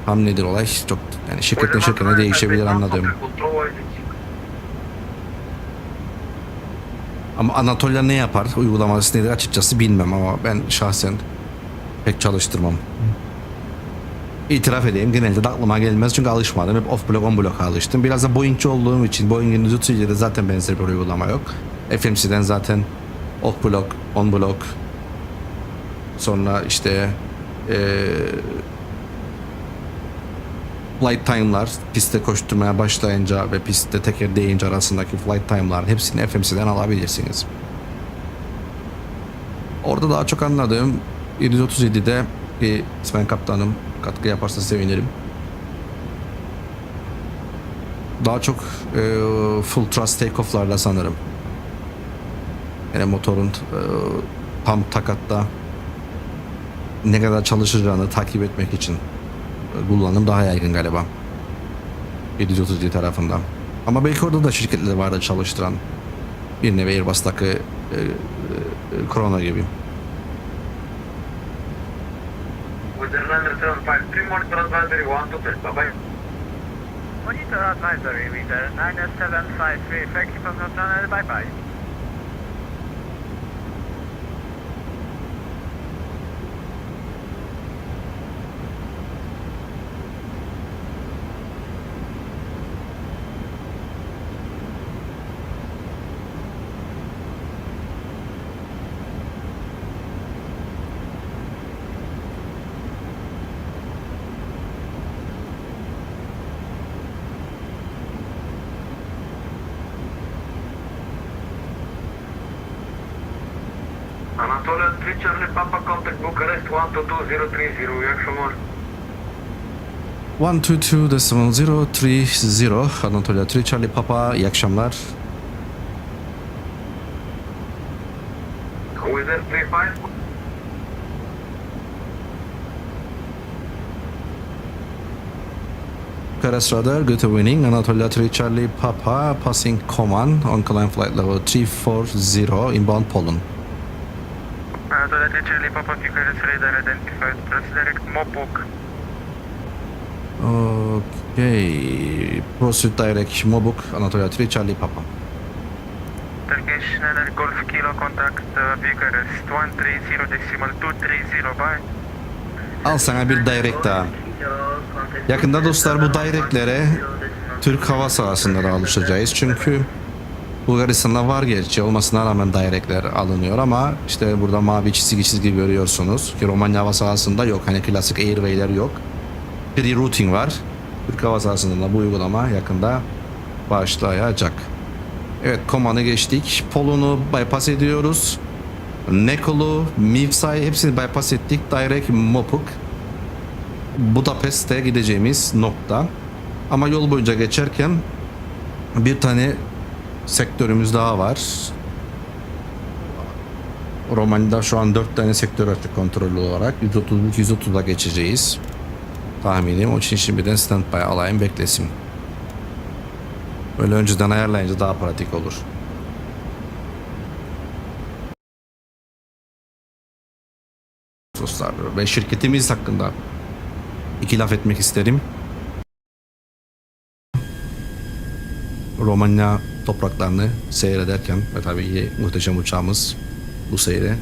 Ham nedir olay? Çok yani şirketten şirketine değişebilir anladığım. Ama Anatolia ne yapar? Uygulaması nedir açıkçası bilmem ama ben şahsen pek çalıştırmam. İtiraf edeyim, genelde de aklıma gelmez çünkü alışmadım. Hep off block, on block alıştım. Biraz da Boeing'ci olduğum için Boeing'in 137'de zaten benzer bir uygulama yok. FMC'den zaten off block, on block, sonra işte flight time'lar, pistte koşturmaya başlayınca ve pistte teker değince arasındaki flight time'lar hepsini FMC'den alabilirsiniz. Orada daha çok anladığım 737'de bir İsmail Kaptanım katkı yaparsa sevinirim. Daha çok full thrust takeoff'larla sanırım. Yani motorun tam takatta ne kadar çalışacağını takip etmek için kullanım daha yaygın galiba. 737 tarafından. Ama belki orada da şirketler vardı çalıştıran. Bir nevi Airbus'taki Corona gibi. Monitor advisory 123, bye-bye. Monitor advisory, Wizard 9753, effective from Channel, bye-bye. Anatolia 3 Charlie Papa, contact Bucharest 122-030, reaction 1. 122.030 Anatolia 3 Charlie Papa, iyi akşamlar. Wizard 35. Bucharest Radar, good evening. Anatolia 3 Charlie Papa, passing command on climb flight level 340 inbound Poland. Anatolia 3 Charlie Papa, Picaris radar identified. Proceed direct Mopuk. Okay. Proceed direct Mobuk, Anatolia 3 Charlie Papa. Turkish Niner Golf Kilo contact Bucharest 130.230 bye. Al sana bir direct daha. Yakında dostlar bu directlere Türk hava sahasında da alışacağız. Çünkü Bulgaristan'da var gerçi olmasına rağmen directler alınıyor ama işte burada mavi çizgi görüyorsunuz ki Romanya hava sahasında yok. Hani klasik airway'ler yok. Free routing var. Türk hava sahasında da bu uygulama yakında başlayacak. Evet, Koman'ı geçtik. Polon'u bypass ediyoruz. Nekol'u, Mivsa'yı hepsini bypass ettik. Direct Mopuk. Budapest'e gideceğimiz nokta. Ama yol boyunca geçerken bir tane sektörümüz daha var. Romanya'da şu an 4 tane sektör açık kontrollü olarak. 130'a geçeceğiz. Tahminim. O için şimdiden standby alayım, beklesin. Böyle önceden ayarlayınca daha pratik olur. Dostlar ve şirketimiz hakkında 2 laf etmek isterim. Romanya topraklarını seyrederken ve tabii ki muhteşem uçağımız bu seyre.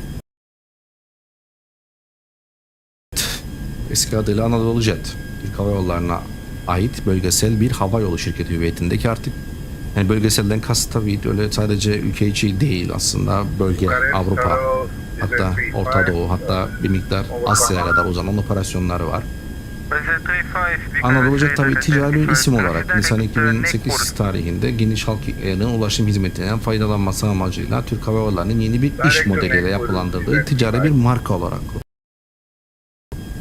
Eski adıyla Anadolu Jet, Türk Hava Yolları'na ait bölgesel bir hava yolu şirketi hüviyetindeki artık. Yani bölgeselden kast tabii öyle sadece ülke içi değil aslında bölge, Avrupa, hatta Orta Doğu, hatta bir miktar Asya'ya kadar uzanan operasyonları var. Anadolu Jet tabii ticari bir isim olarak Nisan 2008 tarihinde geniş halk ulaşım hizmetinden faydalanması amacıyla Türk Hava Yolları'nın yeni bir iş modeliyle yapılandırdığı ticari bir marka olarak kuruldu.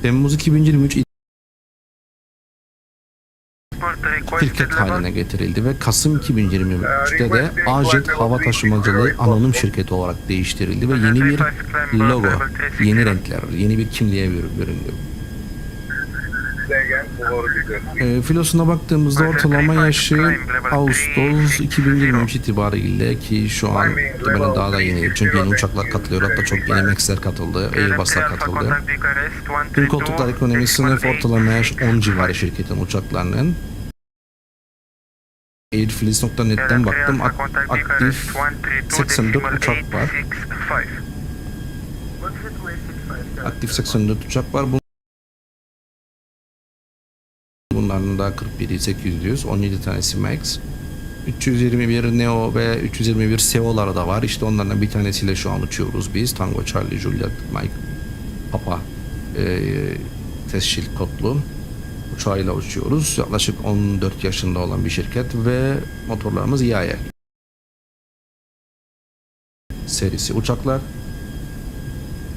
Temmuz 2023 şirket haline getirildi ve Kasım 2023'te de A-Jet Hava Taşımacılığı Anonim Şirketi olarak değiştirildi ve yeni bir logo, yeni renkler, yeni bir kimliğe büründü. Filosuna baktığımızda ortalama yaşı Ağustos 2023 itibariyle ki şu an muhtemelen daha da yeni. Çünkü yeni uçaklar katılıyor. Hatta çok yeni Max'ler katıldı. Airbus'lar katıldı. Tüm koltuklar ekonomi sınıf ortalama yaş 10 civarı şirketin uçaklarının. Airfleets.net'ten baktım. Aktif 84 uçak var. Aktif 84 uçak var. Bunların da 41'i 800, 17 tanesi Max. 321 Neo ve 321 SEO'ları da var. İşte onlardan bir tanesiyle şu an uçuyoruz biz. Tango, Charlie, Juliet, Mike, Papa tescil kodlu uçağıyla uçuyoruz. Yaklaşık 14 yaşında olan bir şirket ve motorlarımız IAE serisi uçaklar.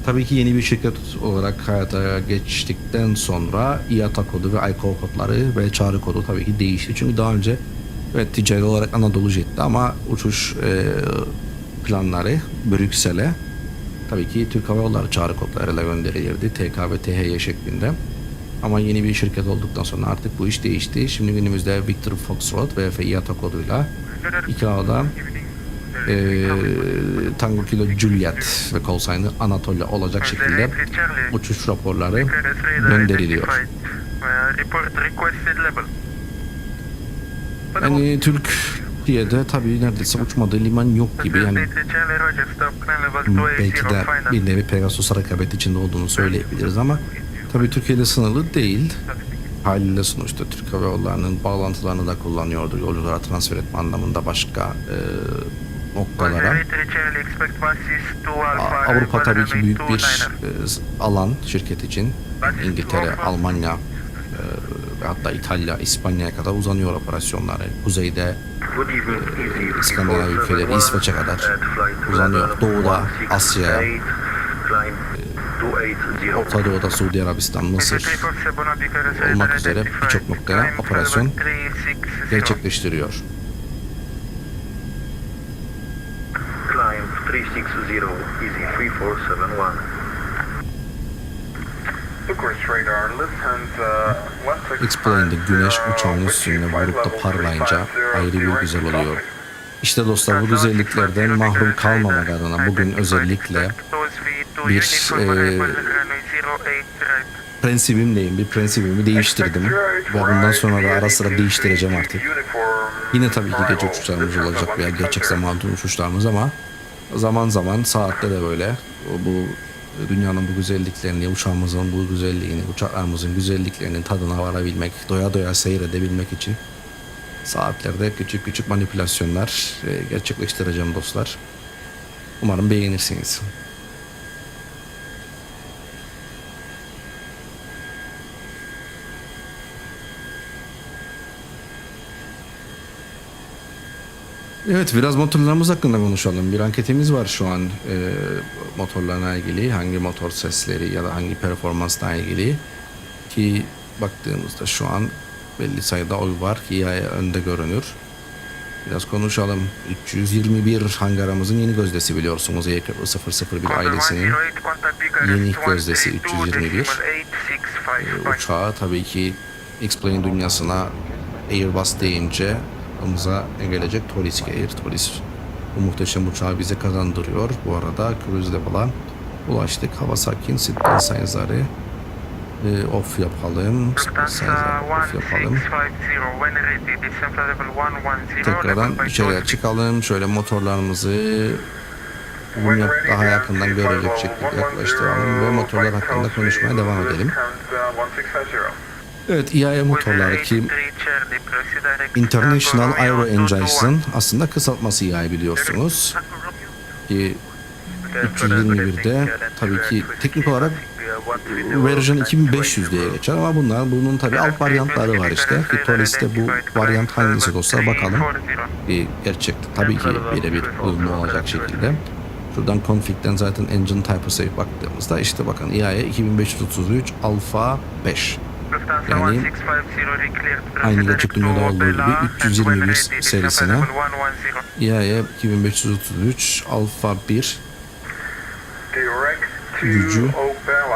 Tabii ki yeni bir şirket olarak hayata geçtikten sonra IATA kodu ve ICAO kodları ve çağrı kodu tabii ki değişti. Çünkü daha önce evet ticari olarak Anadolu Jet'ti ama uçuş planları Brüksel'e tabii ki Türk Hava Yolları çağrı kodlarıyla gönderilirdi. TK ve THY şeklinde. Ama yeni bir şirket olduktan sonra artık bu iş değişti. Şimdi günümüzde Victor Foxtrot ve IATA koduyla ICAO'da Tango Kilo Juliet ve call sign'ı Anatolia olacak şekilde uçuş raporları gönderiliyor. Yani Türkiye'de tabii neredeyse uçmadığı liman yok gibi, yani belki de bir nevi Pegasus rekabet içinde olduğunu söyleyebiliriz ama tabii Türkiye'de sınırlı değil. Haliyle sonuçta Türk Hava Yolları'nın bağlantılarını da kullanıyordur yolculara transfer etme anlamında başka noktalara. Avrupa tabii ki büyük bir alan şirket için. İngiltere, Almanya ve hatta İtalya, İspanya'ya kadar uzanıyor operasyonları. Kuzeyde İskandinav ülkeleri, İsveç'e kadar uzanıyor. Doğuda Asya'ya, Orta Doğu'da Suudi Arabistan, Mısır olmak üzere birçok noktaya operasyon gerçekleştiriyor. X-Plane'de güneş uçağın üstünde vurup da parlayınca ayrı bir güzel oluyor. İşte dostlar, bu güzelliklerden mahrum kalmamak adına bugün özellikle bir prensibimdeyim. Bir prensibimi değiştirdim. Ve bundan sonra da ara sıra değiştireceğim artık. Yine tabii ki gece uçuşlarımız olacak veya gerçek zamanlı uçuşlarımız ama zaman zaman saatte de böyle bu dünyanın bu güzelliklerini, uçağımızın bu güzelliğini, uçaklarımızın güzelliklerinin tadına varabilmek, doya doya seyredebilmek için saatlerde küçük küçük manipülasyonlar gerçekleştireceğim dostlar. Umarım beğenirsiniz. Evet, biraz motorlarımız hakkında konuşalım. Bir anketimiz var şu an motorlarına ilgili. Hangi motor sesleri ya da hangi performansla ilgili. Ki baktığımızda şu an belli sayıda oy var ki IAE önde görünür. Biraz konuşalım. 321 hangarımızın yeni gözdesi biliyorsunuz. E001 ailesinin yeni gözdesi 321. Uçağı tabii ki X-Plane dünyasına Airbus deyince aklımıza gelecek Tolis Air. Tolis bu muhteşem uçağı bize kazandırıyor. Bu arada cruise level'a ulaştık. Hava sakin. Speed sayıları off yapalım. Speed sayıları off yapalım. Tekrardan içeriye çıkalım. Şöyle motorlarımızı daha yakından görecek şekilde yaklaştıralım ve motorlar hakkında konuşmaya devam edelim. Evet, IAE motorları ki International Aero Engines'ın aslında kısaltması IAE biliyorsunuz. Ki 321'de tabii ki teknik olarak version 2500 diye geçer ama bunun tabii alt varyantları var işte. Ki Tolis'te bu varyant hangisi dostlar bakalım. Gerçekte tabii ki birebir uyumlu olacak şekilde. Şuradan config'den zaten engine type'a sayıp baktığımızda işte bakın IAE 2533 Alpha 5. Yani aynı gerçek dünyada olduğu gibi 321 serisine IAE 2533 Alpha 1 gücü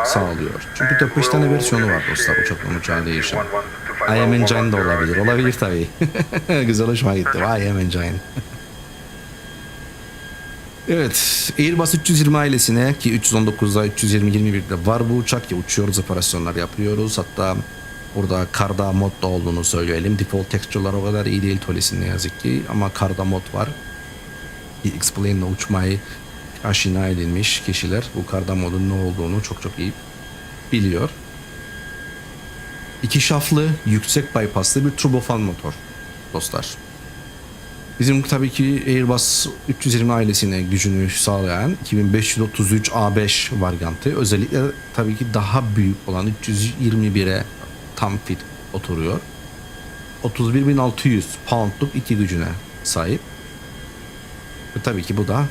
sağlıyor. Çünkü 4-5 tane versiyonu var dostlar uçaktan uçağa değişen. I am Engine de olabilir. Olabilir tabii. Güzel hoşuma gitti. I am Engine. Evet, Airbus 320 ailesine ki 319'da 320-21'de var bu uçak ki uçuyoruz, operasyonlar yapıyoruz. Hatta burada karda modda olduğunu söyleyelim. Default texture'lar o kadar iyi değil Tolis'in ne yazık ki ama karda mod var. X-Plane'le uçmayı aşina edilmiş kişiler bu karda modun ne olduğunu çok çok iyi biliyor. İki şaflı, yüksek bypasslı bir turbofan motor dostlar. Bizim tabii ki Airbus 320 ailesine gücünü sağlayan 2533 A5 varyantı özellikle tabii ki daha büyük olan 321'e tam fit oturuyor. 31.600 poundluk iki gücüne sahip. Ve tabii ki bu da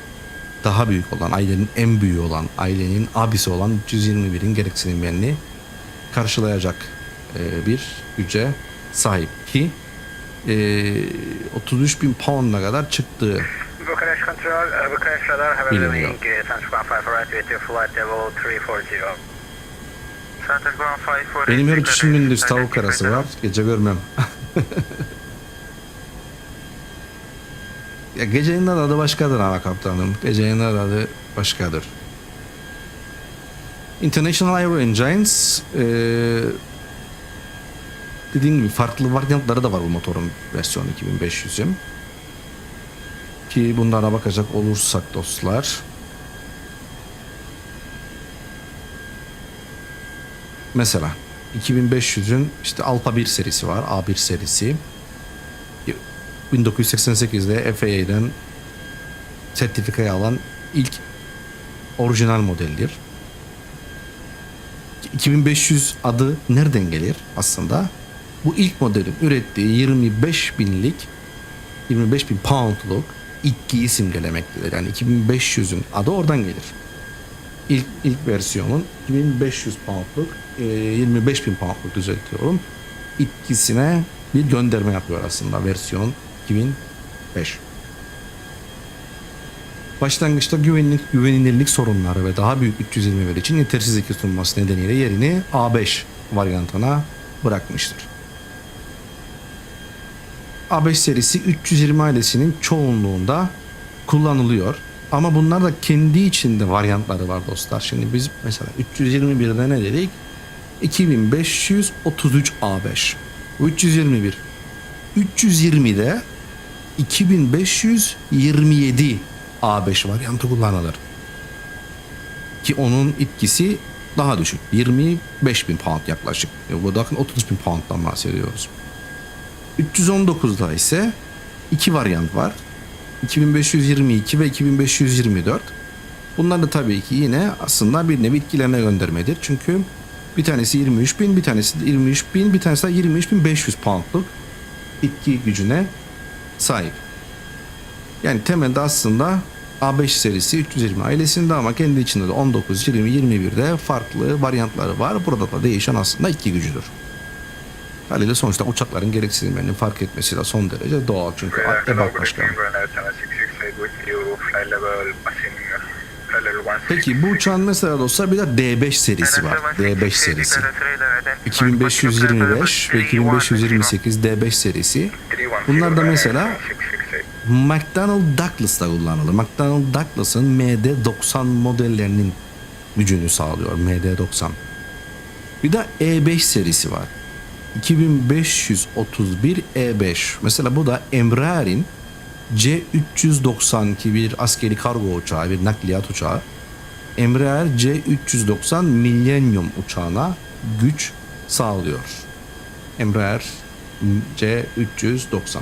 daha büyük olan, ailenin en büyüğü olan, ailenin abisi olan 321'in gereksinimlerini karşılayacak bir güce sahip ki 33.000 pound'a kadar çıktığı biliniyor. Benim her uçuşum gündüz tavuk arası var, gece görmem. Ya gecenin adı başkadır ama kaptanım. Gecenin adı başkadır. International Aero Engines dediğim gibi farklı varyantları da var bu motorun versiyonu 2500'üm. Ki bunlara bakacak olursak dostlar. Mesela 2500'ün işte Alpha 1 serisi var. A1 serisi. 1988'de FAA'den sertifikayı alan ilk orijinal modeldir. 2500 adı nereden gelir aslında? Bu ilk modelin ürettiği 25.000 poundluk itkiyi simgelemektedir. Yani 2500'ün adı oradan gelir. İlk versiyonun 2500 poundluk 25.000 poundluk düzeltiyorum. İtkisine bir gönderme yapıyor aslında versiyon 2005. Başlangıçta güvenilirlik sorunları ve daha büyük 321 için yetersiz iki sunması nedeniyle yerini A5 varyantına bırakmıştır. A5 serisi 320 ailesinin çoğunluğunda kullanılıyor Ama bunlar da kendi içinde varyantları var dostlar. Şimdi biz mesela 321'de ne dedik? 2533 A5. Bu 321. 320'de 2527 A5 varyantı kullanılır. Ki onun etkisi daha düşük. 25.000 pound yaklaşık. Bu da 30.000 pound'dan bahsediyoruz. 319'da ise iki varyant var. 2522 ve 2524. Bunlar da tabii ki yine aslında bir nevi etkilerine göndermedir. Çünkü bir tanesi 23.000, bir tanesi de 23.000, bir tanesi de 23.500 poundluk etki gücüne sahip. Yani temelde aslında A5 serisi 320 ailesinde ama kendi içinde de 19, 20, 21'de farklı varyantları var. Burada da değişen aslında etki gücüdür. Haliyle sonuçta uçakların gereksinimlerini fark etmesi de son derece doğal. Çünkü ebat başkanı. Peki bu uçağın mesela dostlar bir de D5 serisi var. D5 serisi. 2525 ve 2528 D5 serisi. Bunlar da mesela McDonnell Douglas'ta kullanılır. McDonnell Douglas'ın MD-90 modellerinin gücünü sağlıyor. MD-90. Bir de E5 serisi var. 2531 E5. Mesela bu da Embraer'in C390 bir askeri kargo uçağı, bir nakliyat uçağı. Embraer C390 Millennium uçağına güç sağlıyor. Embraer C390.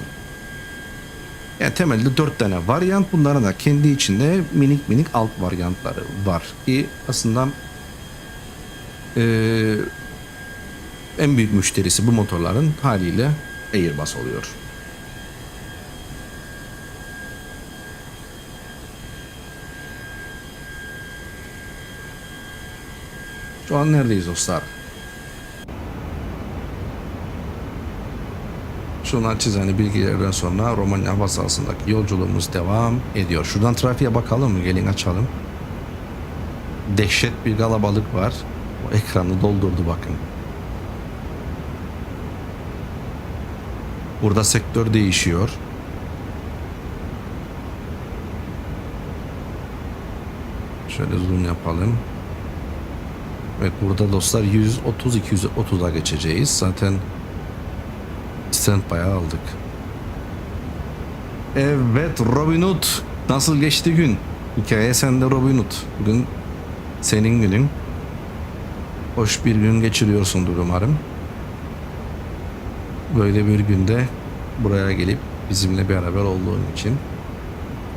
Yani temelde 4 tane varyant. Bunların da kendi içinde minik minik alt varyantları var. Ki aslında en büyük müşterisi bu motorların haliyle Airbus oluyor. Şu an neredeyiz dostlar? Şu naçizane bilgilerden sonra Romanya hava sahasındaki yolculuğumuz devam ediyor. Şuradan trafiğe bakalım mı? Gelin açalım. Dehşet bir kalabalık var. O ekranı doldurdu bakın. Burada sektör değişiyor. Şöyle zoom yapalım. Evet, burada dostlar 130-230'a geçeceğiz. Zaten standby'a aldık. Evet Robin Hood. Nasıl geçti gün? Hikaye sende Robin Hood. Bugün senin günün. Hoş bir gün geçiriyorsundur umarım. Böyle bir günde buraya gelip bizimle beraber olduğun için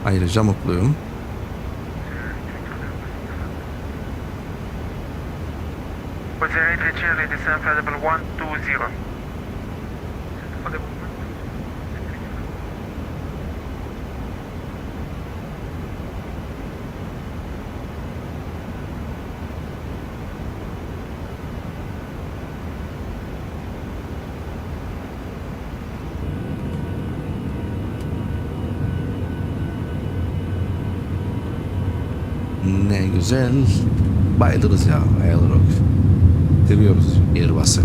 ayrıca mutluyum. Ne güzel. Bayılırız ya Aerolog. Seviyoruz Airbus'ı.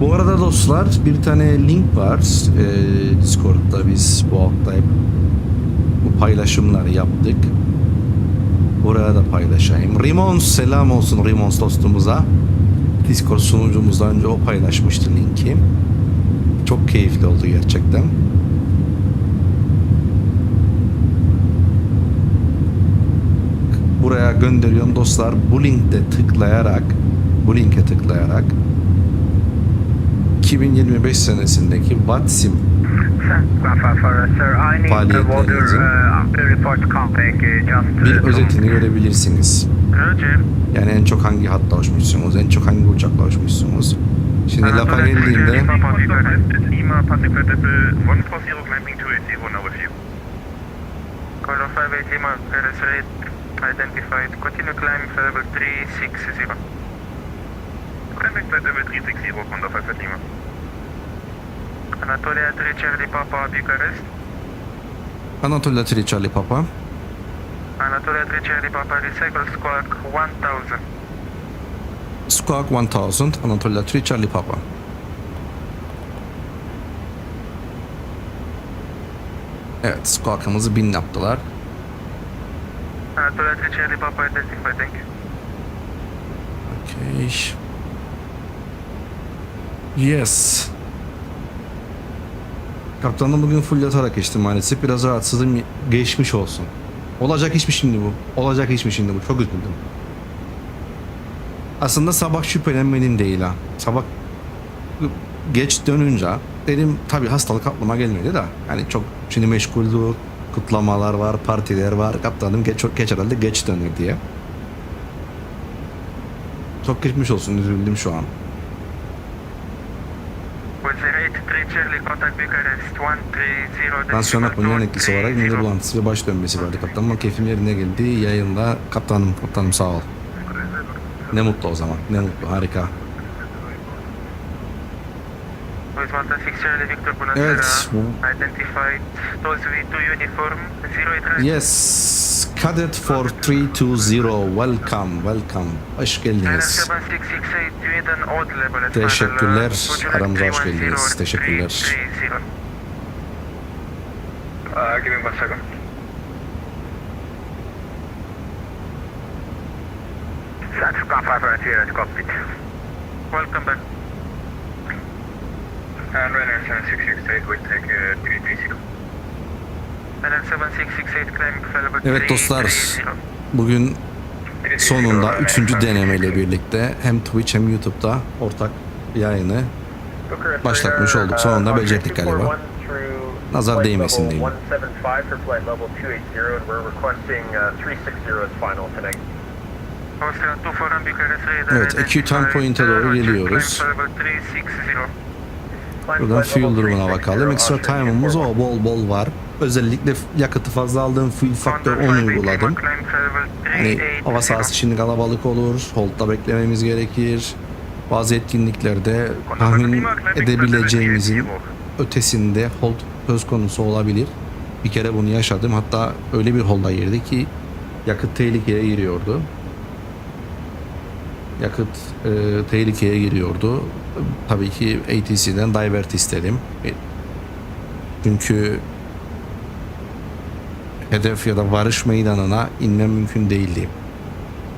Bu arada dostlar bir tane link var. Discord'da biz bu hafta hep bu paylaşımları yaptık. Buraya da paylaşayım. Rimons selam olsun Rimons dostumuza. Discord sunucumuzdan önce o paylaşmıştı linki. Çok keyifli oldu gerçekten. Buraya gönderiyorum dostlar. Bu linke tıklayarak 2025 senesindeki Vatsim faaliyetlerinizin bir özetini görebilirsiniz. Yani en çok hangi hatta uçmuşsunuz, en çok hangi uçakla uçmuşsunuz. Şimdi lafa geldiğimde identified. Continue climb level 360. Connect level 360 Honda 5 Lima. Anatolia 3 Charlie Papa Bucharest. Anatolia 3 Charlie Papa. Anatolia 3 Charlie Papa Recycle Squawk 1000. Squawk 1000 Anatolia 3 Charlie Papa. Evet, squawk'ımızı 1000 yaptılar. Anatolia 3 Charlie Papa identify, thank you. Okay. Yes. Kaptanım bugün full yatarak geçti maalesef. Biraz rahatsızım. Geçmiş olsun. Olacak iş mi şimdi bu? Olacak iş mi şimdi bu? Çok üzüldüm. Aslında sabah şüphelenmedim değil ha. Sabah geç dönünce dedim tabii hastalık aklıma gelmedi de. Hani çok şimdi meşguldü. Kutlamalar var, partiler var. Kaptanım geç herhalde geç dönür diye. Çok geçmiş olsun. Üzüldüm şu an. 083 Charlie, contact Bucharest 130. Tansiyon akımının etkisi olarak mide bulantısı ve baş dönmesi vardı kaptanım. Ama keyfim yerine geldi. Yayında kaptanım sağ ol. Ne mutlu o zaman. Ne mutlu. Harika. Evet. Identified those V2 uniform 08. Yes. Cadet 4320. Welcome. Hoş geldiniz. 7668 Sweden odd level at Teşekkürler. final, Aramıza hoş 310, geldiniz. Teşekkürler. 330. Give me 1 second. Central Gun 5 here at cockpit. Welcome back. And Ryanair 7668 will take 330. Ryanair 7668 climbing level Evet dostlar. 330. Bugün sonunda 3. denemeyle birlikte hem Twitch hem YouTube'da ortak yayını başlatmış olduk. Sonunda becerdik galiba. Nazar değmesin diyeyim. Evet, EQ10 point'e doğru geliyoruz. Buradan fuel durumuna bakalım. Extra time'ımız bol var. Özellikle yakıtı fazla aldığım fuel faktör 10 uyguladım. Hani hava sahası şimdi kalabalık olur. Hold'da beklememiz gerekir. Bazı etkinliklerde tahmin edebileceğimizin ötesinde hold söz konusu olabilir. Bir kere bunu yaşadım. Hatta öyle bir hold'a girdi ki yakıt tehlikeye giriyordu. Tehlikeye giriyordu. Tabii ki ATC'den divert istedim. Çünkü hedef ya da varış meydanına inmem mümkün değildi.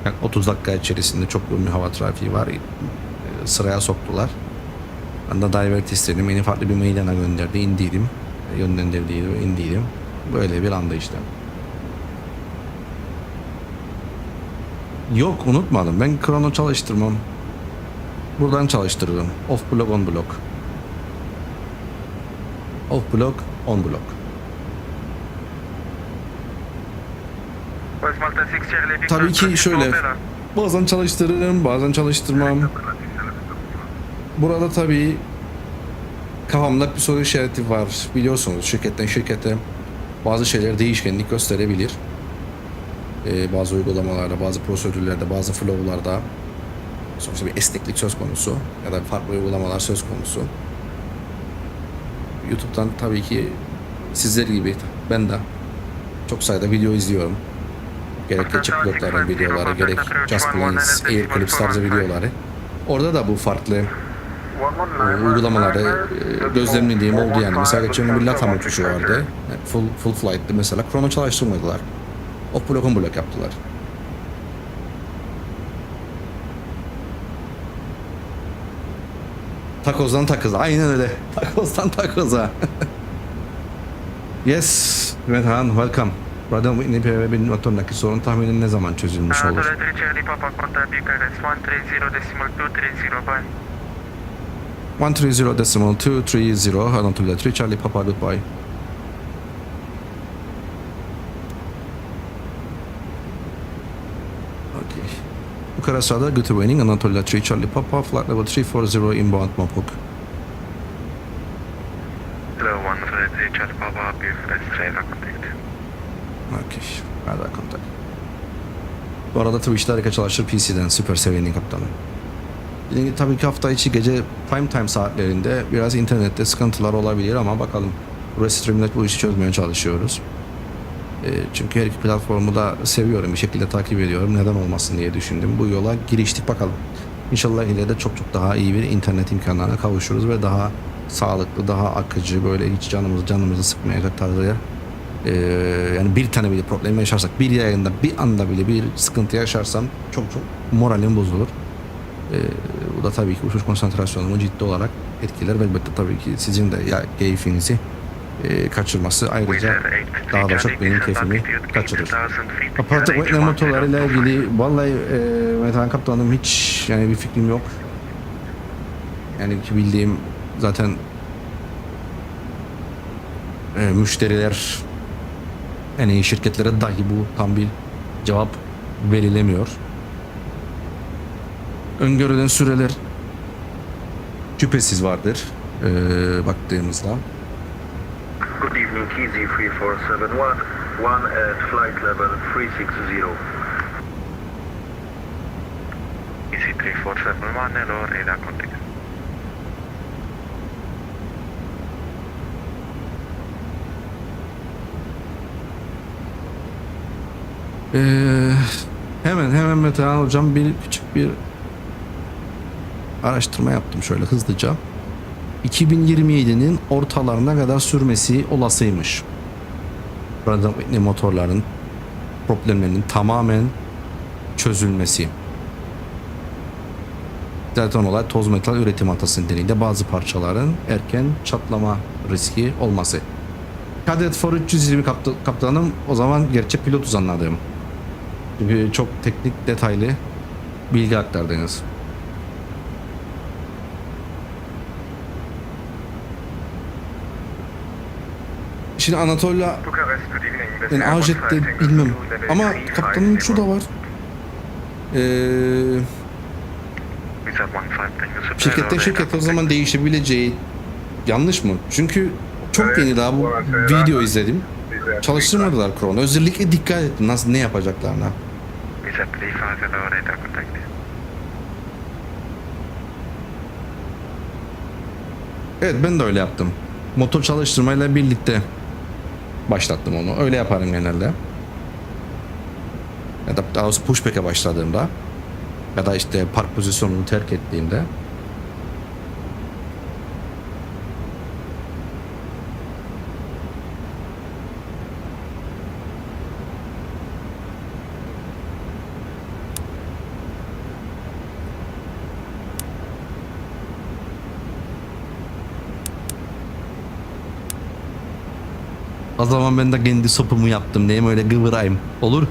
Yani 30 dakika içerisinde çok yoğun bir hava trafiği var. Sıraya soktular. Ben de divert istedim. Beni farklı bir meydana gönderdi. İndiydim. Yönlendirdiydi ve indiydim. Böyle bir anda işte. Yok unutmadım. Ben krono çalıştırmam. Buradan çalıştırırım. Off block, on block. Off block, on block. Tabii ki şöyle. Bazen çalıştırırım, bazen çalıştırmam. Burada tabii kafamda bir soru işareti var. Biliyorsunuz şirketten şirkete bazı şeyler değişkenlik gösterebilir. Bazı uygulamalarda, bazı prosedürlerde, bazı flow'larda sonuçta bir esneklik söz konusu ya da farklı uygulamalar söz konusu. YouTube'dan tabii ki sizler gibi ben de çok sayıda video izliyorum. Gerek geçik pilotların videoları, gerek Just Planes, Air Clips tarzı videoları. Orada da bu farklı uygulamalarda gözlemlediğim oldu yani. Mesela geçen gün bir LATAM uçuşu vardı. Full flight'tı mesela. Krono çalıştırmadılar. Off block on block yaptılar. Takozdan takoza. Aynen öyle. Takozdan takoza. Yes. Evet Han, welcome. Buradan bu İNPV motorundaki sorun tahminin ne zaman çözülmüş olur? 130.230 Anatolia 3 Charlie Papa goodbye. Okay. Bukarest'da good evening Anatolia 3 Charlie Papa flight level 340 inbound Mopuk. Hello, 130 Charlie Papa, Bucharest, radar contact. Okay. Radar contact. Bu arada Twitch'te harika çalışır PC'den. Süper sevindim kaptanım. Tabii ki hafta içi gece prime time saatlerinde biraz internette sıkıntılar olabilir ama bakalım. Restream'de bu işi çözmeye çalışıyoruz. Çünkü her iki platformu da seviyorum. Bir şekilde takip ediyorum. Neden olmasın diye düşündüm. Bu yola giriştik bakalım. İnşallah ileride çok daha iyi bir internet imkanlarına kavuşuruz ve daha sağlıklı, daha akıcı, böyle hiç canımızı sıkmayacak tarzı Yani bir tane bile problem yaşarsak, bir yayında bir anda bile bir sıkıntı yaşarsam çok moralim bozulur. Bu da tabii ki uçuş konsantrasyonumu ciddi olarak etkiler ve elbette tabii ki sizin de keyfinizi kaçırması ayrıca daha da çok benim keyfimi kaçırır. Aparatif Whitney motorlarıyla ilgili vallahi Metehan Kaptanım hiç yani bir fikrim yok. Yani ki bildiğim zaten müşteriler yani şirketlere dahi bu tam bir cevap verilemiyor. Öngörülen süreler şüphesiz vardır baktığımızda. Good evening, KZ 3471, one at flight level 360. Easy 3471, hello, radar contact. Hemen Metehan hocam küçük bir araştırma yaptım şöyle hızlıca. 2027'nin ortalarına kadar sürmesi olasıymış. Pratt & Whitney motorların problemlerinin tamamen çözülmesi. Zaten olay toz metal üretim hatası nedeniyle bazı parçaların erken çatlama riski olması. Cadet for 320 kaptanım o zaman gerçek pilotuz anladığım. Çünkü çok teknik detaylı bilgi aktardınız. Şimdi Anatolia Bucharest, good evening. yani AJet'te bilmem ama kaptanın şu da var. Şirketten şirkete o zaman değişebileceği yanlış mı? Çünkü çok yeni daha bu video izledim. Çalıştırmadılar Kron'u. Özellikle dikkat ettim nasıl ne yapacaklarına. Evet ben de öyle yaptım. Motor çalıştırmayla birlikte başlattım onu. Öyle yaparım genelde. Ya da daha doğrusu pushback'e başladığımda ya da işte park pozisyonunu terk ettiğimde o zaman ben de kendi sopumu yaptım diyeyim öyle kıvırayım. Olur?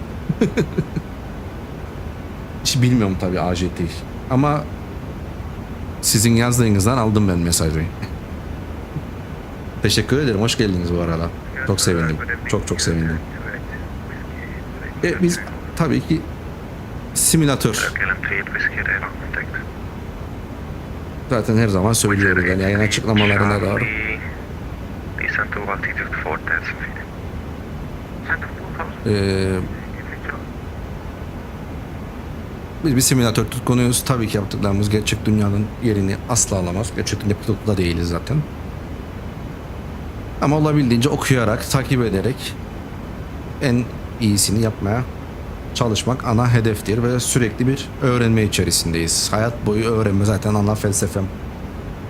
Hiç bilmiyorum tabii AJT. Ama sizin yazdığınızdan aldım ben mesajı. Teşekkür ederim. Hoş geldiniz bu arada. Çok sevindim. Çok sevindim. Biz tabii ki simülatör. Zaten her zaman söylüyoruz yani yayın açıklamalarına da var. Biz bir simülatör tutkunuyuz. Tabii ki yaptıklarımız gerçek dünyanın yerini asla alamaz. Gerçek dünya pilotu da değiliz zaten. Ama olabildiğince okuyarak, takip ederek en iyisini yapmaya çalışmak ana hedeftir ve sürekli bir öğrenme içerisindeyiz. Hayat boyu öğrenme zaten ana felsefem.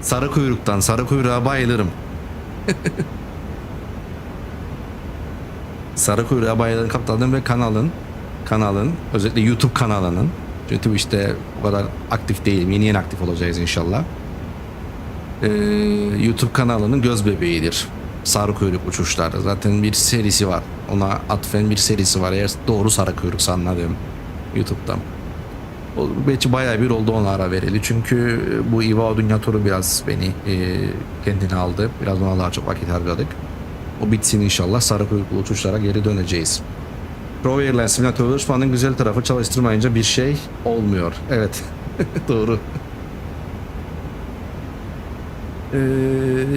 Sarı kuyruktan sarı kuyruğa bayılırım. Sarı kuyruğa bayılırım kaptanım ve kanalın özellikle YouTube kanalının çünkü işte o kadar aktif değilim. Yeni aktif olacağız inşallah. YouTube kanalının göz bebeğidir. Sarı kuyruk uçuşlar. Zaten bir serisi var. Ona atfen bir serisi var. Eğer doğru sarı kuyruk anladığım YouTube'dan. O belki bayağı bir oldu ona ara vereli. Çünkü bu IVAO dünya turu biraz beni kendine aldı. Biraz ona daha çok vakit harcadık. O bitsin inşallah sarı kuyruklu uçuşlara geri döneceğiz. Pro Airlines simülatörü uçmanın güzel tarafı çalıştırmayınca bir şey olmuyor. Evet. Doğru.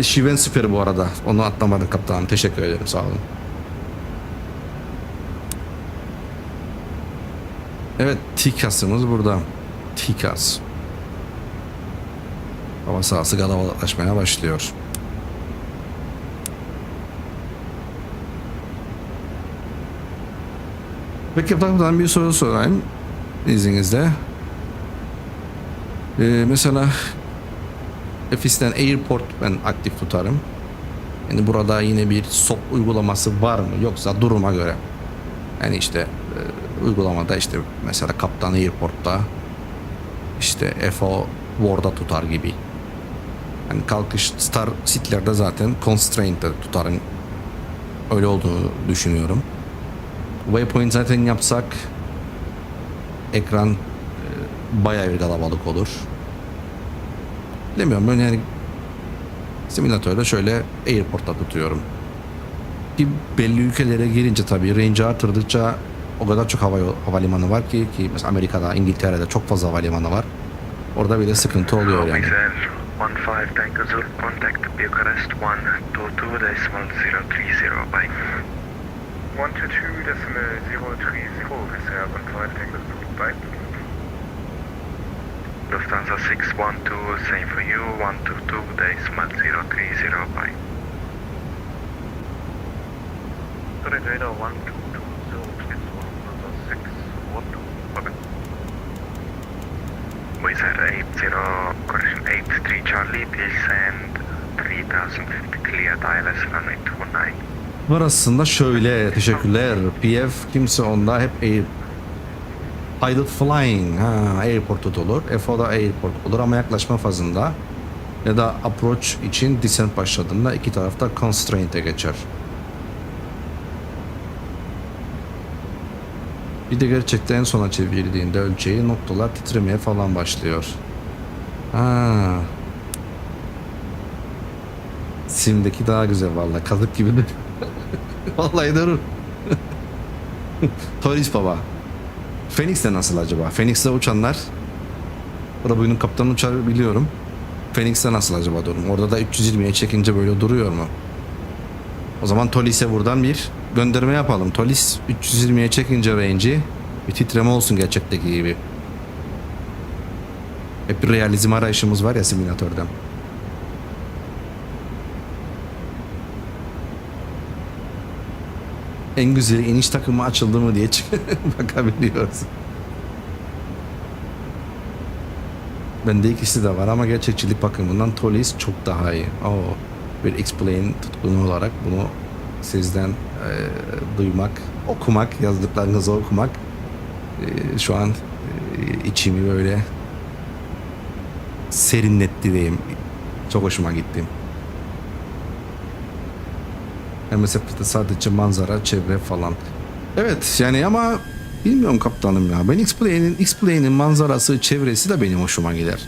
Şiven süper bu arada. Onu atlamadım kaptanım. Teşekkür ederim. Sağ olun. Evet. TİKAS'ımız burada. TİKAS. Hava sahası kalabalıklaşmaya başlıyor. Peki kaptanımdan bir soru sorayım izninizle. Mesela Efis'ten Airport ben aktif tutarım. Yani burada yine bir SOP uygulaması var mı yoksa duruma göre. Yani işte uygulamada işte mesela Kaptan Airport'ta işte FO Ward'a tutar gibi. Yani kalkış Star City'lerde zaten Constraint'te tutarın öyle olduğunu düşünüyorum. Waypoint zaten yapsak ekran bayağı bir kalabalık olur. Bilmiyorum ben yani simülatörde şöyle airport'ta tutuyorum. Ki belli ülkelere girince tabii range artırdıkça o kadar çok havalimanı var ki mesela Amerika'da, İngiltere'de çok fazla havalimanı var. Orada bile sıkıntı oluyor yani. 15 Tango Zulu, contact Bucharest 122.030 by 122.030, this 15 Tango Zulu, by Lufthansa 612, same for you, 122.030 by Radar 1220, 612, okay. Wizz Air 83 Charlie, please send 3050 cleared ILS runway 29. Burasında şöyle teşekkürler. PF kimse onda hep pilot flying airport olur. FO'da airport olur ama yaklaşma fazında ya da approach için descent başladığında iki tarafta constraint'e geçer. Bir de gerçekten en sona çevirdiğinde ölçeği noktalar titremeye falan başlıyor. Sim'deki daha güzel vallahi. Kazık gibi de. Vallahi durur. Toris baba. Phoenix'te nasıl acaba? Phoenix'te uçanlar. Orada bugünün kaptanı uçar biliyorum. Phoenix'te nasıl acaba durum? Orada da 320'ye çekince böyle duruyor mu? O zaman Tolis'e buradan bir gönderme yapalım. Tolis 320'ye çekince range'i bir titreme olsun gerçekteki gibi. Hep bir realizm arayışımız var ya simülatörden. En güzeli iniş takımı açıldı mı diye bakabiliyoruz. Bende ikisi de var ama gerçekçilik bakımından Tolis çok daha iyi. Bir explain tutkunu olarak bunu sizden duymak, okumak, yazdıklarınızı okumak şu an içimi böyle serinletti diyeyim. Çok hoşuma gitti. MSF'de sadece manzara, çevre falan. Evet yani ama bilmiyorum kaptanım ya. Ben X-Plane'in manzarası, çevresi de benim hoşuma gider.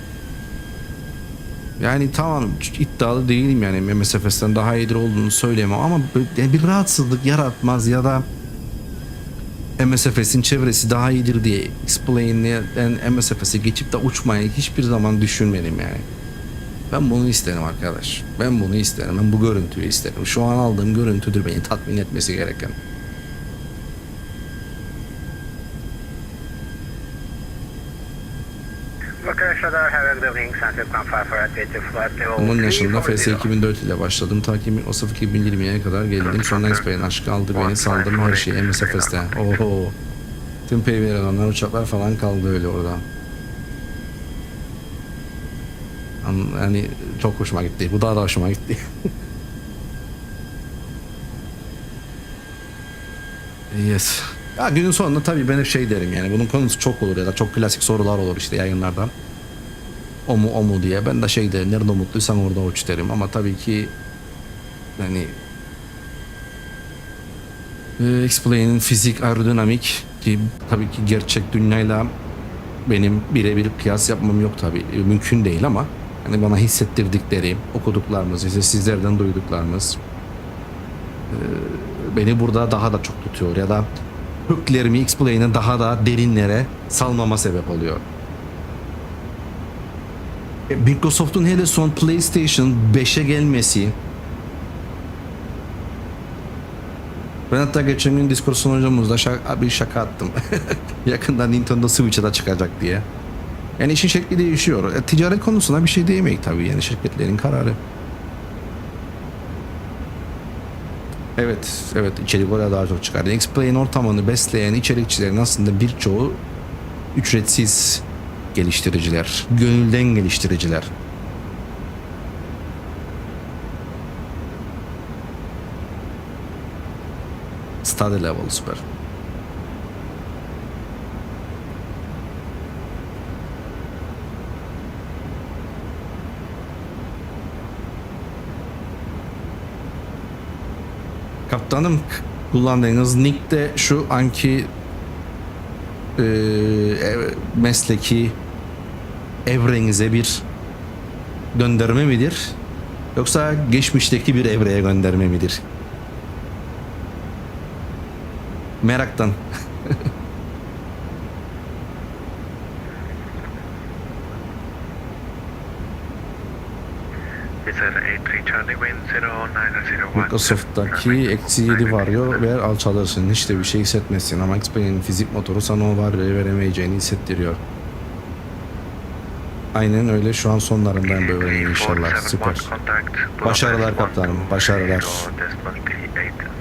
Yani tamam iddialı değilim yani MSFS'ten daha iyidir olduğunu söyleyemem ama bir rahatsızlık yaratmaz ya da MSFS'in çevresi daha iyidir diye X-Plane'den MSFS'e geçip de uçmayı hiçbir zaman düşünmedim yani. Ben bunu isterim arkadaş. Ben bunu isterim. Ben bu görüntüyü isterim. Şu an aldığım görüntüdür beni tatmin etmesi gereken. Onun yaşında FS 2004 ile başladım. Ta ki o 2020'ye kadar geldim. Sonra X-Plane aşkı aldı beni. Saldım her şeyi MSFS'te. Oho. Tüm PVR'lar, uçaklar falan kaldı öyle orada. Yani çok hoşuma gitti. Bu daha da hoşuma gitti. Yes. Ya günün sonunda tabii ben hep şey derim yani bunun konusu çok olur ya da çok klasik sorular olur işte yayınlardan. O mu diye. Ben de şey derim, nerede mutluysan orada uç derim ama tabii ki yani X-Plane'in fizik, aerodinamik ki tabii ki gerçek dünyayla benim birebir kıyas yapmam yok tabii. Mümkün değil ama hani bana hissettirdikleri, okuduklarımız, işte sizlerden duyduklarımız beni burada daha da çok tutuyor ya da hüklerimi X-Plane'e daha da derinlere salmama sebep oluyor. Microsoft'un hele son PlayStation 5'e gelmesi, ben hatta geçen gün Discord sunucumuzda bir şaka attım. Yakında Nintendo Switch'e de çıkacak diye. Yani işin şekli değişiyor. Ticaret konusuna bir şey diyemeyiz tabii yani şirketlerin kararı. Evet içerik oraya daha çok çıkar. X-Plane ortamını besleyen içerikçilerin aslında birçoğu ücretsiz geliştiriciler, gönülden geliştiriciler. Study level, süper. Kaptanım, kullandığınız nick de şu anki mesleki evrenize bir gönderme midir? Yoksa geçmişteki bir evreye gönderme midir? Meraktan. Wizard 83 Charlie Wind 0901. Microsoft'taki -7 varıyor ve alçalırsın. Hiç de bir şey hissetmezsin ama X-Play'in fizik motoru sana o var veremeyeceğini hissettiriyor. Aynen öyle, şu an sonlarından böyle inşallah. Süper. Başarılar kaptanım, başarılar.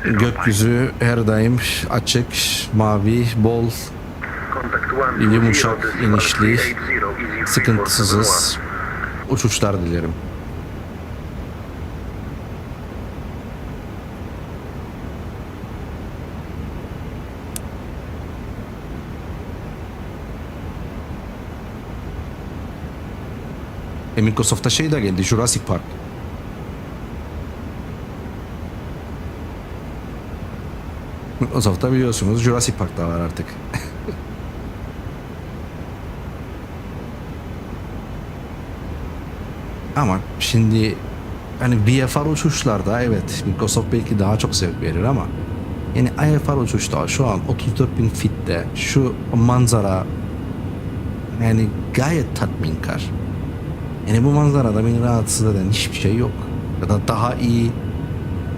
Gökyüzü her daim açık, mavi, bol, yumuşak, inişli, sıkıntısız uçuşlar dilerim. Microsoft'ta şey de geldi, Jurassic Park. Microsoft'ta biliyorsunuz Jurassic Park da var artık. Ama şimdi hani VFR uçuşlarda evet Microsoft belki daha çok zevk verir ama yani IFR uçuşta şu an 34.000 feet'te şu manzara yani gayet tatminkar. Yani bu manzarada beni rahatsız eden hiçbir şey yok. Ya da daha iyi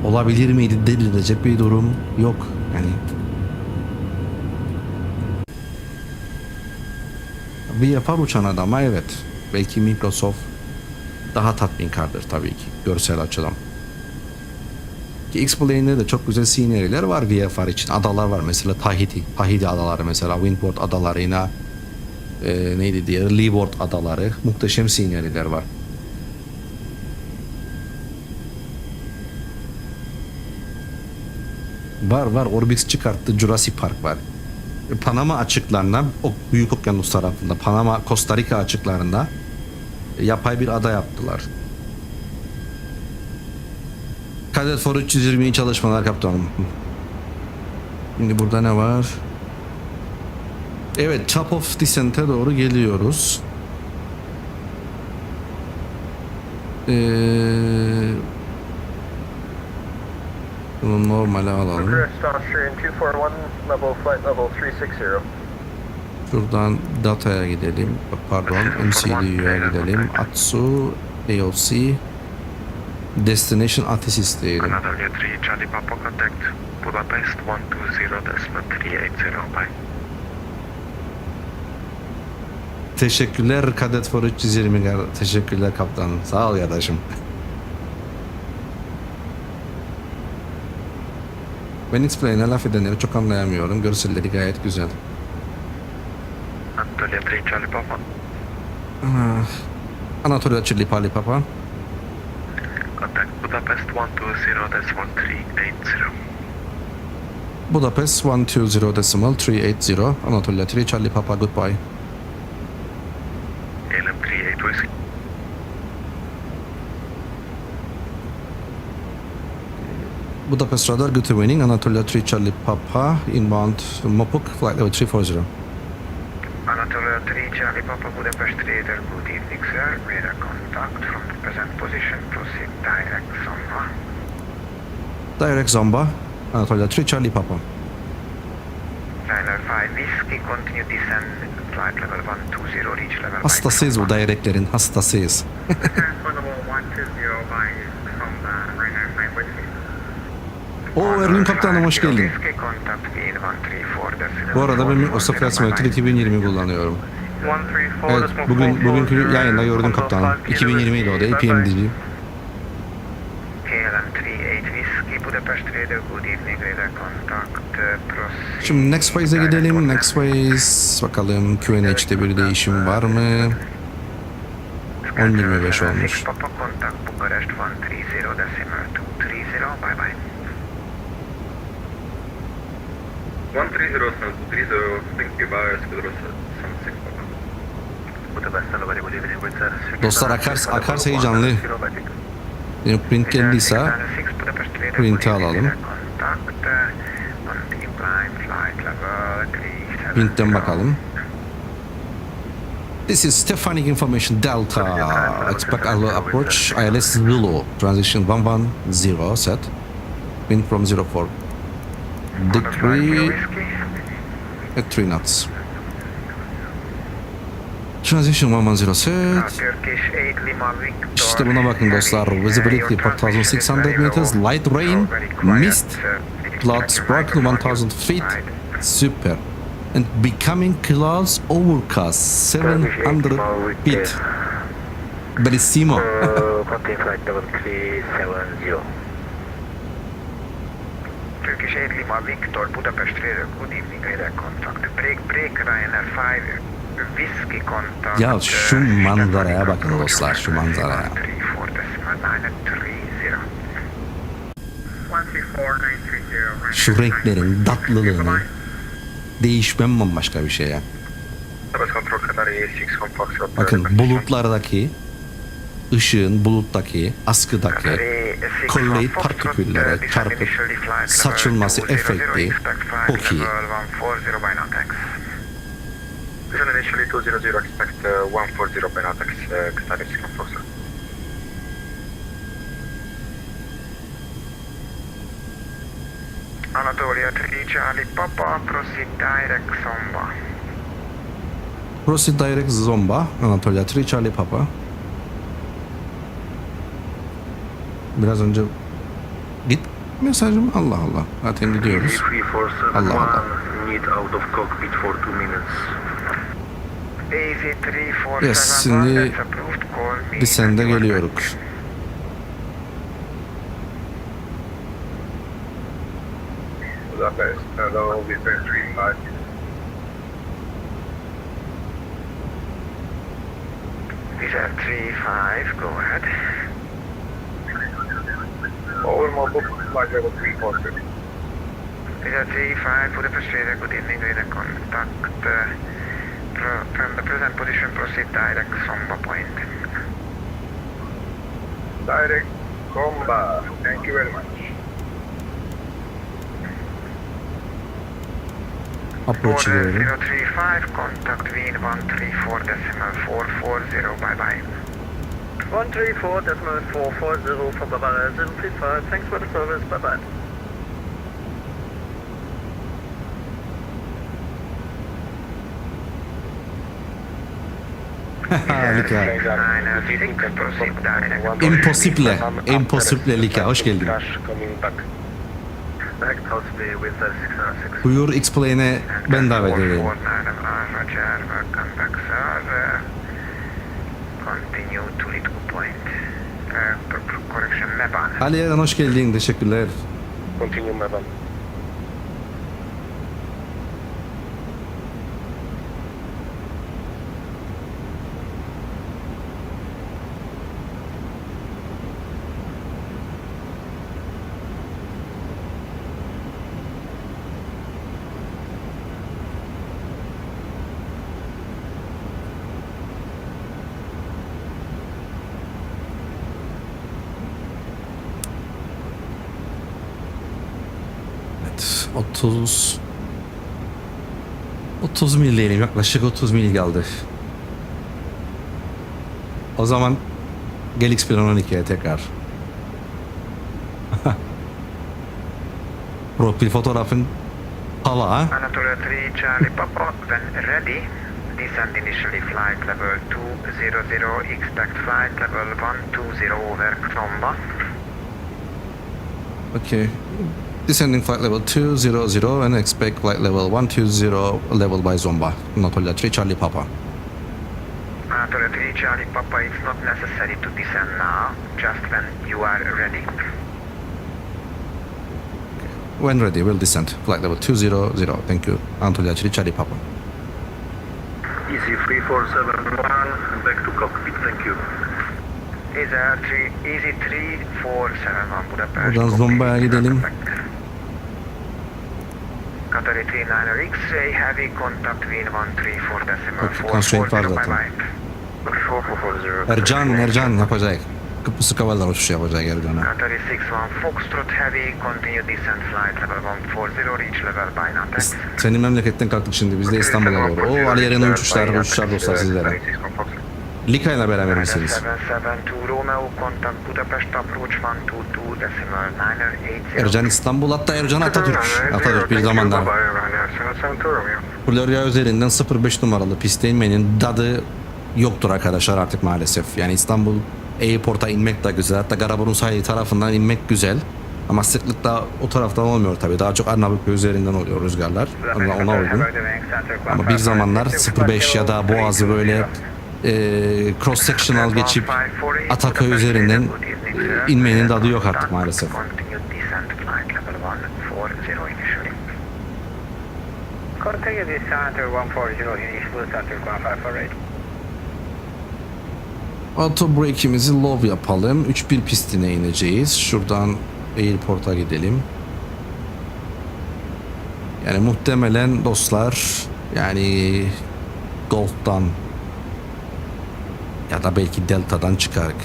olabilir miydi denilecek bir durum yok. Yani bir yapar uçan adama evet. Belki Microsoft daha tatminkardır tabii ki görsel açıdan. Ki X-Plane'de de çok güzel sineriler var VFR için. Adalar var mesela Tahiti adaları mesela, Windward adalarına neydi diğer Leeward adaları, muhteşem sinyaliler var. Var Orbix çıkarttı, Jurassic Park var. Panama açıklarında, o büyük okyanus tarafında, Panama Costa Rica açıklarında yapay bir ada yaptılar. Cadet for 320 çalışmalar kaptanım. Şimdi burada ne var? Evet, Top of Descent'e doğru geliyoruz. Bunu normale alalım. Şuradan data'ya gidelim. Pardon, MCDU'ya gidelim. Atsu, AOC, Destination Atis isteyelim. Anatolia 3 Charlie Papa contact Budapest 120.380 bye. Teşekkürler Cadet for 320. Teşekkürler kaptanım. Sağ ol kardeşim. Ben X-Play'ine laf edenleri çok anlayamıyorum. Görselleri gayet güzel. Anatolia 3 Charlie Papa. Anatolia Charlie Papa. Contact Budapest 120.380. Budapest 120.380. Anatolia 3 Charlie Papa, goodbye. LM 38 Whiskey. Budapest radar, good evening. Anatolia 3 Charlie Papa, inbound Mopuk, flight level 340. Anatolia 3 Charlie Papa Budapest Radar, good evening sir. Radar contact from the present position, proceed direct Zomba. Direct Zomba, Anatolia 3 Charlie Papa. Tyler 5 Whiskey, continue descend, flight level 120, reach level Hastasıyız bu directlerin, hastasıyız. Oo Ergün kaptanım, hoş geldin. Bu arada ben Microsoft Flight Simulator 2020 kullanıyorum. Evet, bugünkü yayında gördüm kaptanım. 2020 idi o da, APM'di. Şimdi next phase'e gidelim. Next phase, bakalım QNH'de bir değişim var mı? 10.25 olmuş. 130 thank you, bye, Escudero, Dostlar akarsa heyecanlı. Print geldiyse print'i alalım. Print'ten bakalım. This is Stefanik Information Delta. Expect approach ILS Zulu. Transition 110 set. Wind from 04. Degree at 3 knots. Transition 110 set. Turkish 8 Lima Victor. İşte buna bakın dostlar. Visibility 4600 meters. Light rain. Mist. Cloud sparkle 1000 feet. Super. And becoming clouds overcast 700 feet. Bellissimo. Contain flight level 370. Turkish 8 Lima Victor, Budapest radar, good evening, radar contact. Break Ryanair 5, Whiskey contact. Ya şu manzaraya bakın dostlar, şu manzaraya. 134,930. Şu renklerin tatlılığını değişmem bambaşka bir şey ya. Bakın bulutlardaki ışığın buluttaki, askıdaki kolleyt partiküllere çarpıp saçılması efekti çok iyi. Initially 200, expect 140 by Natex, Qatar is composer. Anatolia 3 Charlie Papa, proceed direct Zomba. Proceed direct Zomba, Anatolia 3 Charlie Papa. Biraz önce git mesajım, Allah Allah. Zaten gidiyoruz. Allah Allah. Need out of cockpit for 2 minutes. Yes, şimdi biz sende geliyoruz. Budapest, hello, Viper 35. Viper 35, go ahead. Over mobile, flight level 340. Viper 35, Budapest radar, good evening, radar contact. From the present position, proceed direct Zomba point. Direct Zomba, thank you very much. Approach ediyorum. 4035, contact Wien 134.440, bye bye. 134.440 for Bavaria 035, thanks for the service, bye bye. Harika. 906, proceed direct. Impossible. Impossible Lika. Hoş geldin. Buyur explain'e ben davet edeyim. Roger, welcome back, sir. Continue to Litko Point. Correction, Meban. Aliye'den hoş geldin. Teşekkürler. Continue, Meban. Evet, 30 mil diyelim, yaklaşık 30 mil geldi. O zaman gel X-Plan 12'ye tekrar. Profil fotoğrafın hava ha. Anatolia 3 Charlie Papa, when ready, descend initially flight level 200, expect flight level 120 over Zomba. Okay. Descending flight level 200 and expect flight level 120 level by Zomba. Anatolia 3 Charlie Papa. Anatolia 3 Charlie Papa, it's not necessary to descend now, just when you are ready. When ready, we'll descend. Flight level 200. Thank you. Anatolia 3 Charlie Papa. Easy 3471, back to cockpit, thank you. Easy 3471 Budapest. Buradan Zomba'ya gidelim. Qatari 39 X-ray, heavy contact wind 134 decimal Bak, constraint var 440, bye zaten. bye. 4440. Ercan yapacak. Kıbrıs Havalar uçuşu yapacak Ercan'a. Qatari 61 Foxtrot heavy, continue descent flight level 140, reach level by Natex. Senin memleketten kalktık şimdi. Biz de İstanbul'a doğru. O Ali Eren'in uçuşlar dostlar sizlere. Lika'yla beraber misiniz? 772 Romeo, contact Budapest approach 122 decimal 980. Ercan İstanbul, hatta Ercan Atatürk. Atatürk bir zamanlar. Florya üzerinden 05 numaralı piste inmenin tadı yoktur arkadaşlar artık maalesef. Yani İstanbul Airport'a inmek de güzel. Hatta Garaburun sahili tarafından inmek güzel. Ama sıklıkla o taraftan olmuyor tabii. Daha çok Arnavutköy üzerinden oluyor rüzgarlar. Ona uygun. Ama bir zamanlar 05 ya da Boğaz'ı böyle cross sectional geçip Ataköy üzerinden inmenin tadı yok artık maalesef. Continue descent 140, initial center 154. Auto brake'imizi low yapalım. 3-1 pistine ineceğiz. Şuradan airport'a gidelim. Yani muhtemelen dostlar, yani Golf'tan ya da belki Delta'dan çıkarak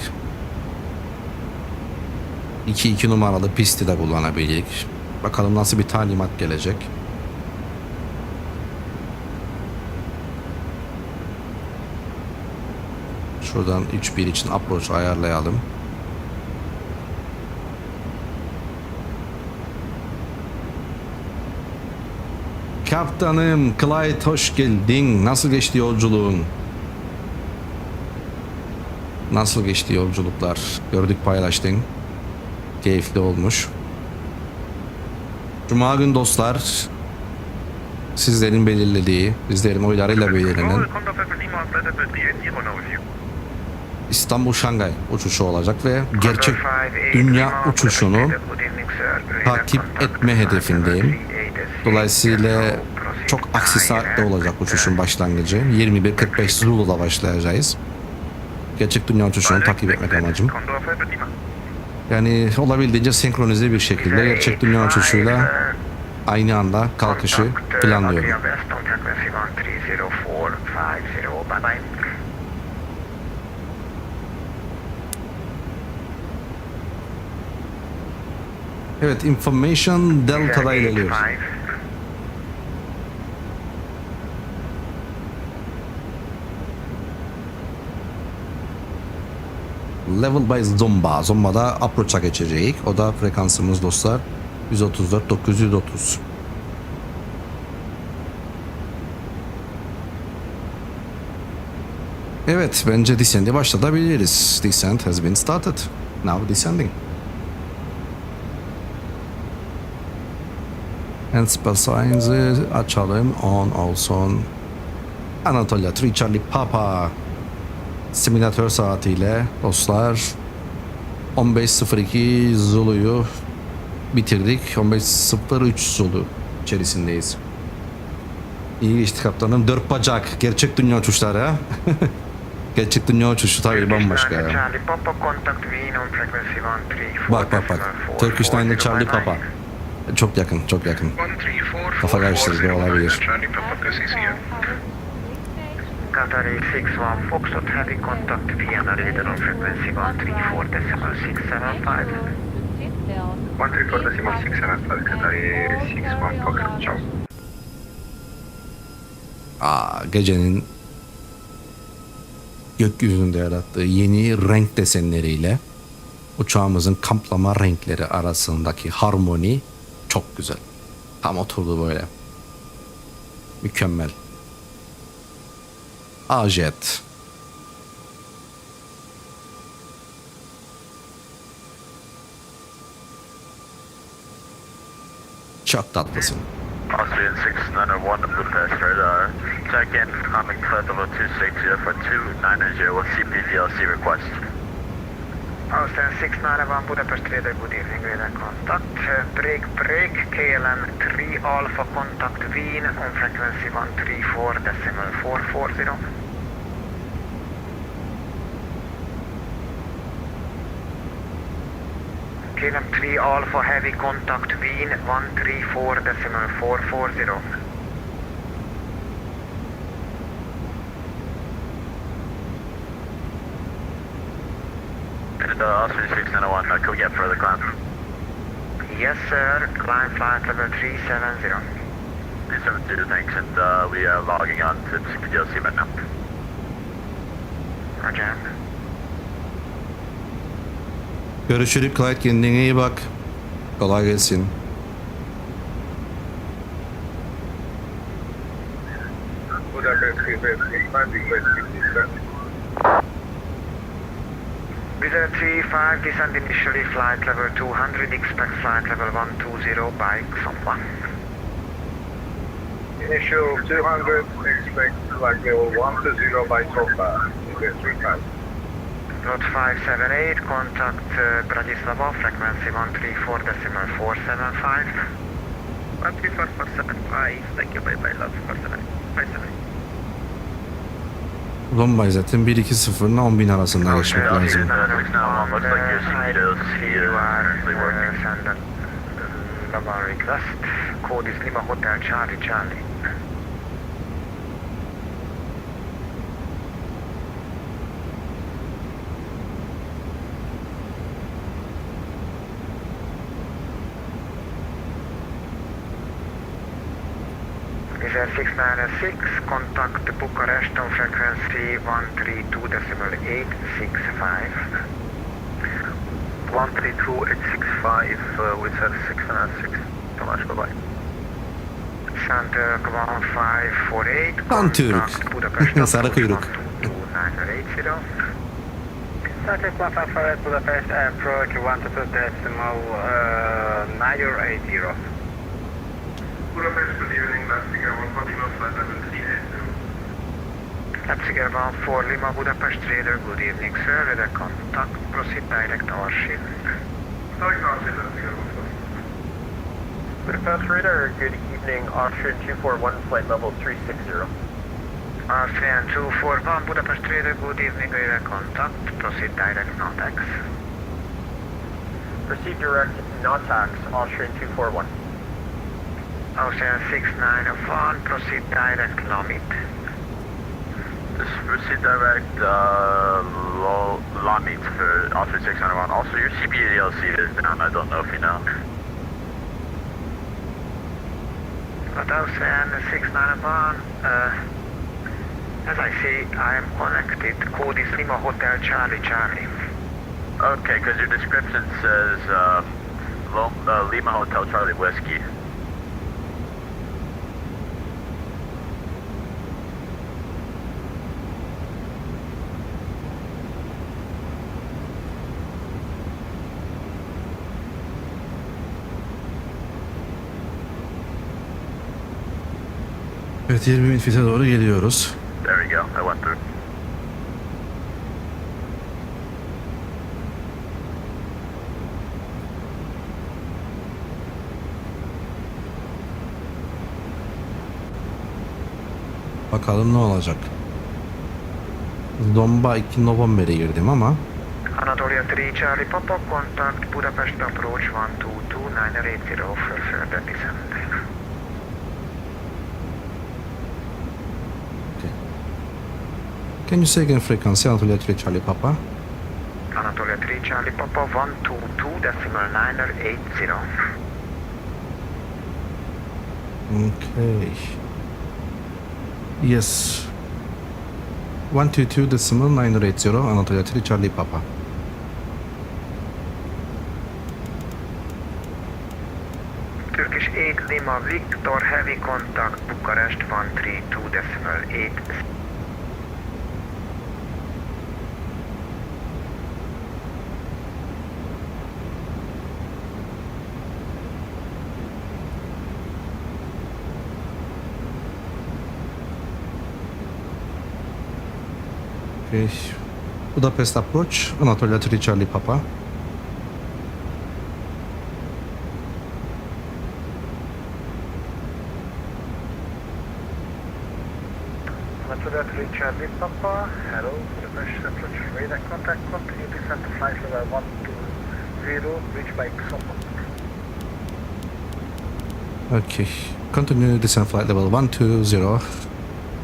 2-2 numaralı pisti de kullanabilirik. Bakalım nasıl bir talimat gelecek. Şuradan 3-1 için approach ayarlayalım. Kaptanım Clyde, hoş geldin. Nasıl geçti yolculuğun? Nasıl geçti yolculuklar? Gördük, paylaştın. Keyifli olmuş. Cuma gün dostlar, sizlerin belirlediği, bizlerin oylarıyla belirlenen İstanbul-Şangay uçuşu olacak ve gerçek dünya uçuşunu takip etme hedefindeyim. Dolayısıyla çok aksi saatte olacak uçuşun başlangıcı. 21.45 Zulu'da başlayacağız. Gerçek dünya uçuşunu takip etmek amacım. Yani olabildiğince senkronize bir şekilde gerçek dünya uçuşuyla aynı anda kalkışı planlıyorum. Evet, information Delta'da ilerliyoruz. Level by Zomba. Zomba'da approach'a geçecek. O da frekansımız dostlar 134 930. Evet, bence descent'e başlatabiliriz. Descent has been started. Now descending. Handspell signs'ı açalım. On olsun. Anatolia 3 Charlie Papa simülatör saatiyle dostlar 15.02 Zulu'yu bitirdik. 15.03 Zulu içerisindeyiz. İyi geçti kaptanım. 4 bacak. Gerçek dünya uçuşları ha. Gerçek dünya uçuşu tabii bambaşka ya. Bak bak bak. Turkish 9'da Charlie Papa. Çok yakın, çok yakın. Kafa karıştırıcı olabilir. Qatari 61 Foxtrot heavy contact Vienna leader on frequency 134 decimal 675. 134 decimal 675 Qatari 61 Foxtrot, ciao. Gecenin gökyüzünde yarattığı yeni renk desenleriyle uçağımızın kaplama renkleri arasındaki harmoni çok güzel. Tam oturdu böyle. Mükemmel. A-Jet. Çok tatlısın. Austrian 691 to Budapest, radar. Check in, coming flight level 260 for 290 CPDLC request. Austrian 691 Budapest radar, good evening, radar contact. Break, KLM 3 Alpha contact Wien on frequency 134 decimal 440. KLM 3 Alpha Heavy contact Wien 134.440. And Oscar 6901, can we get further climb? Yes, sir. Climb flight level 370. 372, thanks, and we are logging on to CPDLC right now. Roger. Görüşürüz Clyde, kendine iyi bak. Kolay gelsin. Budapest 35, descend initially flight level 200, expect flight level 120 by Xomba. Initial 200, expect flight level 120 by Xomba. 35. Lot 578, contact Bratislava, frequency 134.475. 134.475, thank you, bye-bye, lot 478. Zombay zaten 1-2-0 ile 10.000 arasında geçmek lazım. Looks like your CPDLC You are is working. send a Lava request. Code is Lima Hotel Charlie Charlie. Is 696, contact Bucharest on frequency 132.865. 132.865 with 606. Tomasz, bye-bye. Center 1548, Antürk. contact Budapest Sarı kuyruk. 12980. Center 158 Budapest approach 122.980. Budapest, good evening. Leipzig, 141 flight level 380. Leipzig 14 Lima Budapest Raider, good evening sir, with a contact, proceed direct Orship. Budapest Radar, good evening. Austrian 241 flight level 360. Austrian 241 Budapest Raider, good evening, with a contact, proceed direct Notex. Proceed direct, NOTAX, Austrian 241. Austrian 691, proceed direct Lomit. Just proceed direct, Lomit for Oscar 691. Also, your CPDLC is down, I don't know if you know. But Austrian 691, as I say, I am connected, code is Lima Hotel Charlie Charlie. Okay, because your description says Lima Hotel Charlie Whiskey. Evet, 20.000 fite doğru geliyoruz. There we go, I went through. Bakalım ne olacak. Zomba 2 November'e girdim ama Anatolia 3 Charlie Papa, contact Budapest approach 122.980 for further descent. can you say again frequency Anatolia 3 Charlie Papa? Anatolia 3 Charlie Papa 122.980. Okay. Yes. 122.980 Anatolia 3 Charlie Papa. Turkish 8 Lima Victor, heavy contact Bucharest 132.8. Okay. Budapest approach Anatolia 3 Charlie Papa. Anatolia 3 Charlie Papa, hello, Budapest approach radar contact, continue descent to flight level reach bike Sombo. Okay. Continue descent flight level 120,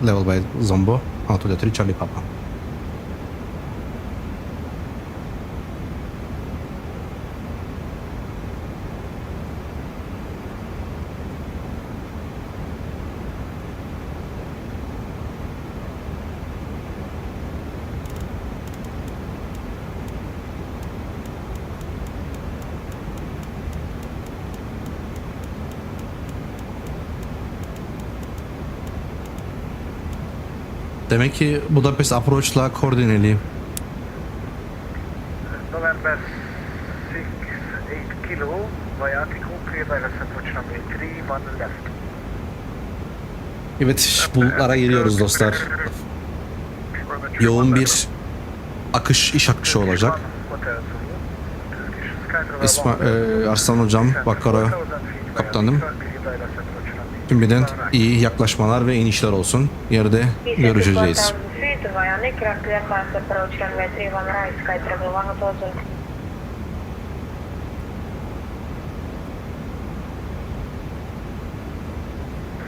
level by Zombo, Anatolia 3 Charlie Papa. Demek ki Budapest approach'la koordineli. November 6, 8 kilo, Viatico, clear direct approach runway 31 left. Evet, bulutlara geliyoruz dostlar. Yoğun bir iş akışı olacak. Arslan hocam, Bakara kaptanım. Şimdiden iyi yaklaşmalar ve inişler olsun. Yerde görüşeceğiz.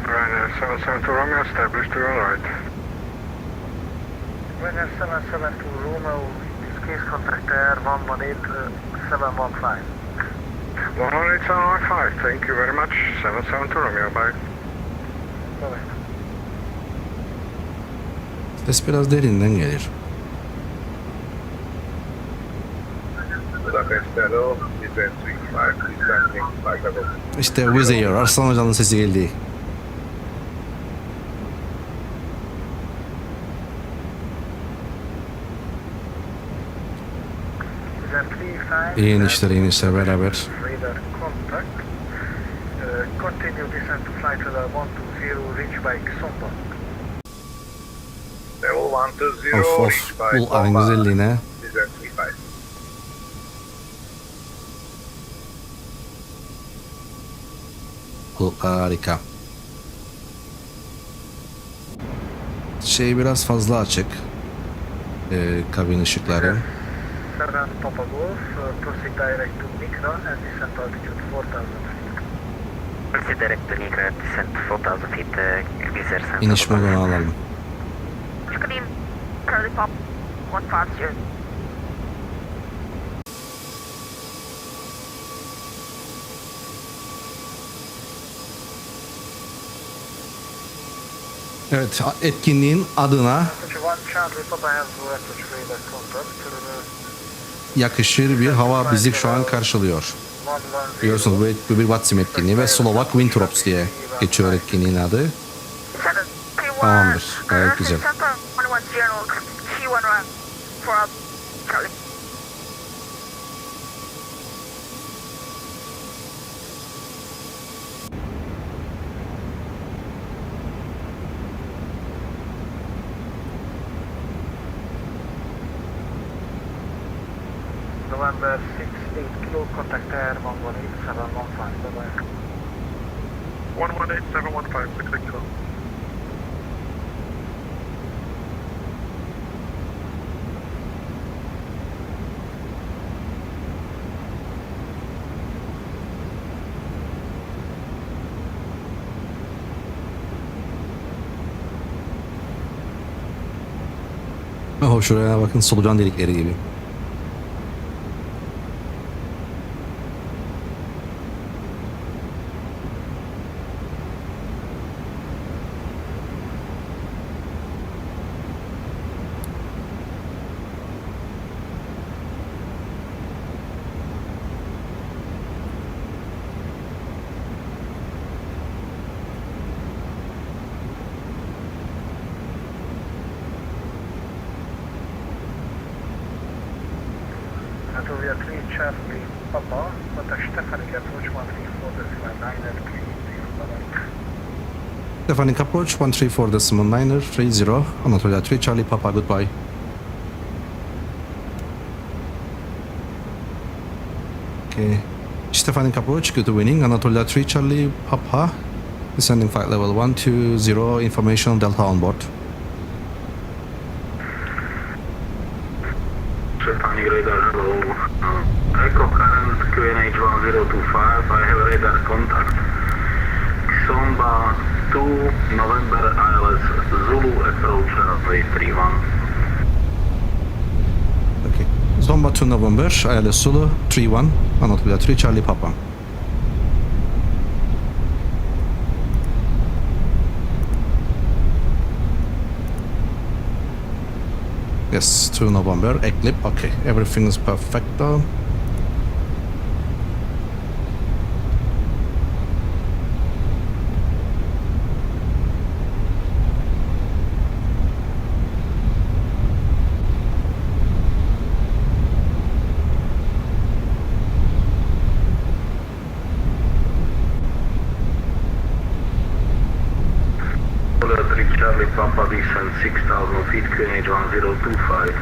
Ryanair 772 Romeo established to your right. Ryanair 772 Romeo, in this case contact air 118715. 18715, thank you very much. 772 Romeo, bye. Bye. Ses biraz derinden gelir. Budapest Hello, descent 35, descending flight level. İşte Wizz Air, Arslan hocanın sesi geldi. İyi inişler beraber. Radar contact. Continue descent to flight level 120, reach bike Sombo. Level 120, Of reach by bu ayın Somba. güzelliğine. Descent 35. Bu harika. Şey biraz fazla açık. Kabin ışıkları. Serran Papa Golf, proceed direct to Micra and descent altitude 4000 feet. Proceed direct to Nigra, descent 4000 feet, Wizz Air Center. İniş modunu alalım. Scream, Charlie Pop, 150. Evet, etkinliğin adına One Charlie Papa has approach radar contact. yakışır bir hava bizi şu an karşılıyor. Biliyorsunuz bu bir Vatsim etkinliği ve Slovak Wintrops diye geçiyor etkinliğin adı. Tamamdır, gayet güzel. November 6, 8 kilo, contact air 118715. Bye-bye. 118715, 6 kilo. Oh, şuraya bakın, solucan delikleri gibi. Anatolia 3 Charlie Papa, contact Stefanik approach 134.9 bye-bye. Stefanik approach 134.9 30, Anatolia 3 Charlie Papa, goodbye. Okay. Stefanik approach, good to winning, Anatolia 3 Charlie Papa, descending flight level 120, information Delta on board. Stefani radar, hello. Echo current QNH 1025, I have radar contact. Somba 2 November ILS Zulu approach runway 31. Okay. Zomba 2 November, ILS Zulu 31, Anatolia 3 Charlie Papa. Yes, 2 November, Eclipse, okay, everything is perfecto. Charlie Papa descent 6,000 feet, QNH 1025.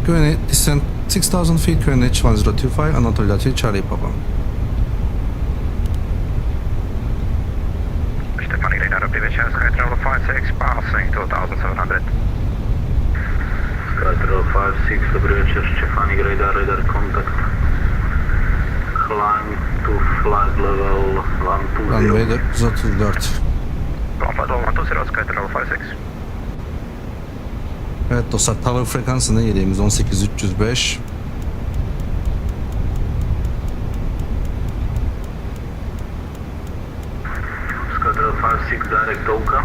QNH descent 6,000 feet, QNH 1025, Anatolia 3 Charlie Papa. Stefani radar observation, Skytravel 56, passing 2,700. Skytravel 56, добрый вечер, Stefani radar contact. Climb to flight level 120. Runway 134. Combat 120, Skytravel 56. Evet dostlar, tower frekansını yediğimiz 18305. Skytravel 56, direct Oka.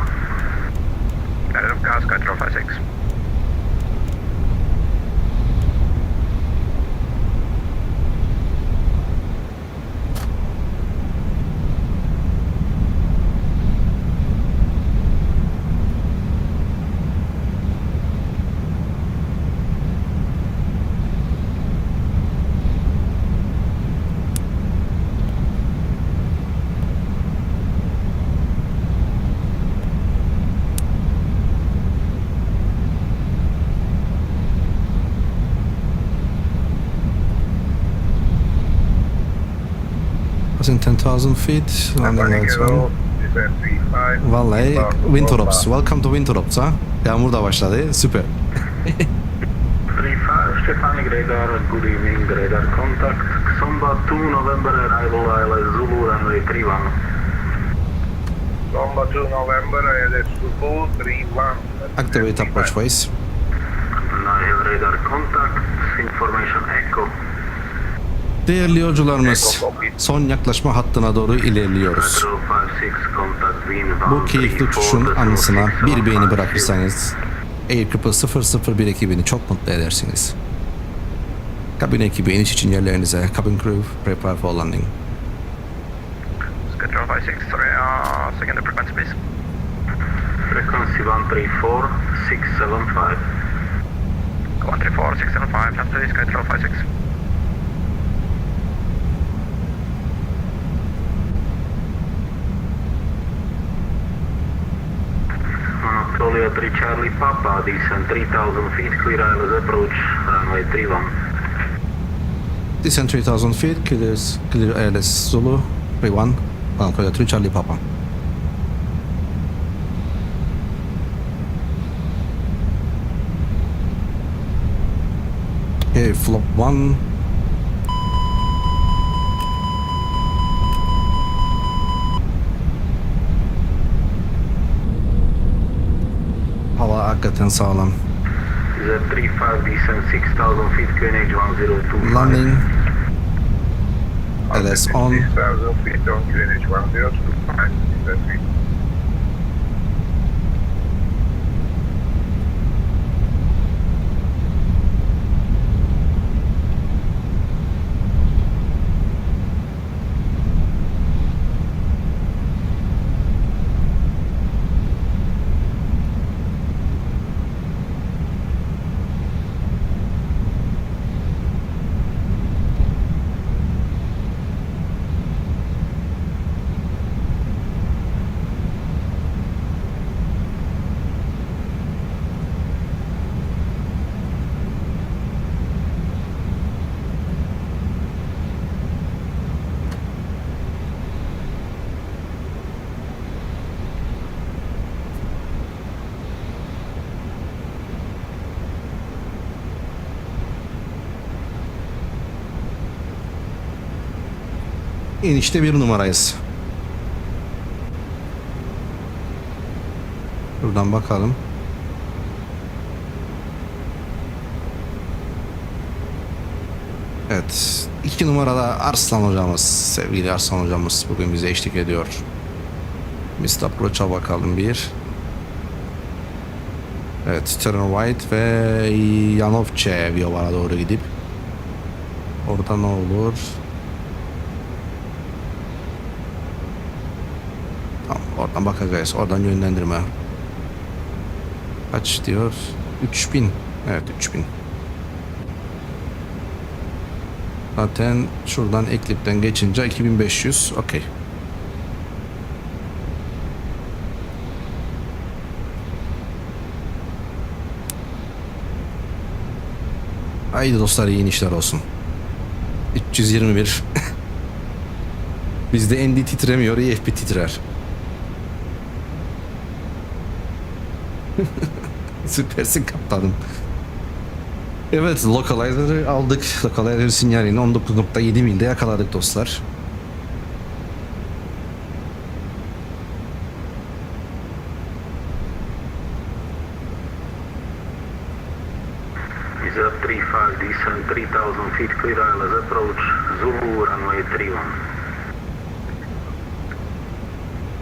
Skytravel 56. Passing 10,000 feet, landing lights on. Descent 35. Vallahi Winterops. Welcome to Winterops ha. Yağmur da başladı. Süper. 35, Stefani radar, good evening, radar contact. Somba 2 November arrival ILS Zulu runway 31. Combat 2 November, ILS Zulu 31. Activate approach phase. I have radar contact, information echo. Değerli yolcularımız, son yaklaşma hattına doğru ilerliyoruz. Skytravel 56, contact wind Bu keyifli uçuşun anısına bir beğeni bırakırsanız Air 001 ekibini çok mutlu edersiniz. Kabin ekibi iniş için yerlerinize. Cabin crew prepare for landing. Skytravel 56, secondary frequency please. Frequency 134, 675. 134, 675, left to Skytravel 56. Anatolia 3 Charlie Papa, descent 3,000 feet, clear ILS approach, runway 31. Descent 3,000 feet, clear ALS Zulu 31, Anatolia 3 Charlie Papa. Okay, flop 1. Hava hakikaten sağlam. Z35 descent 6,000 feet, QNH 1025. Landing. LS on. 6,000 feet on QNH 1025. Descent 3. İnişte 1 numarayız. Buradan bakalım. Evet. 2 numarada Arslan hocamız. Sevgili Arslan hocamız bugün bize eşlik ediyor. Mr. Approach'a bakalım bir. Evet. Turn right ve Yanovce Viyovara doğru gidip. Orada ne olur? Tamam. Oradan bakacağız. Oradan yönlendirme. Kaç diyor? 3000. Evet 3000. Zaten şuradan Eklip'ten geçince 2500. Okey. Haydi dostlar iyi inişler olsun. 321. Bizde ND titremiyor, EFP titrer. Süpersin kaptanım. Evet, Localizer'ı aldık. Localizer sinyalini 19.7 milde yakaladık dostlar. Is up 35, descent 3000 feet, clear ILS approach, Zulu runway 31.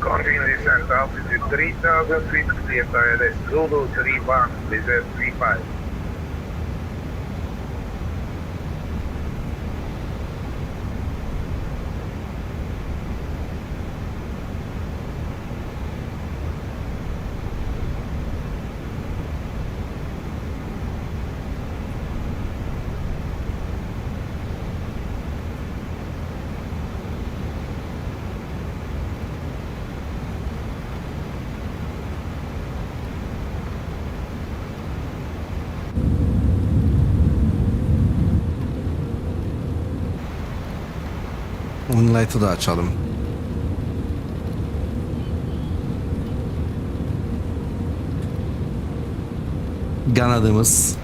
Continue descent altitude 3000 feet, clear ILS Zulu 31, descent 35. Moonlight'ı da açalım. Kanadımız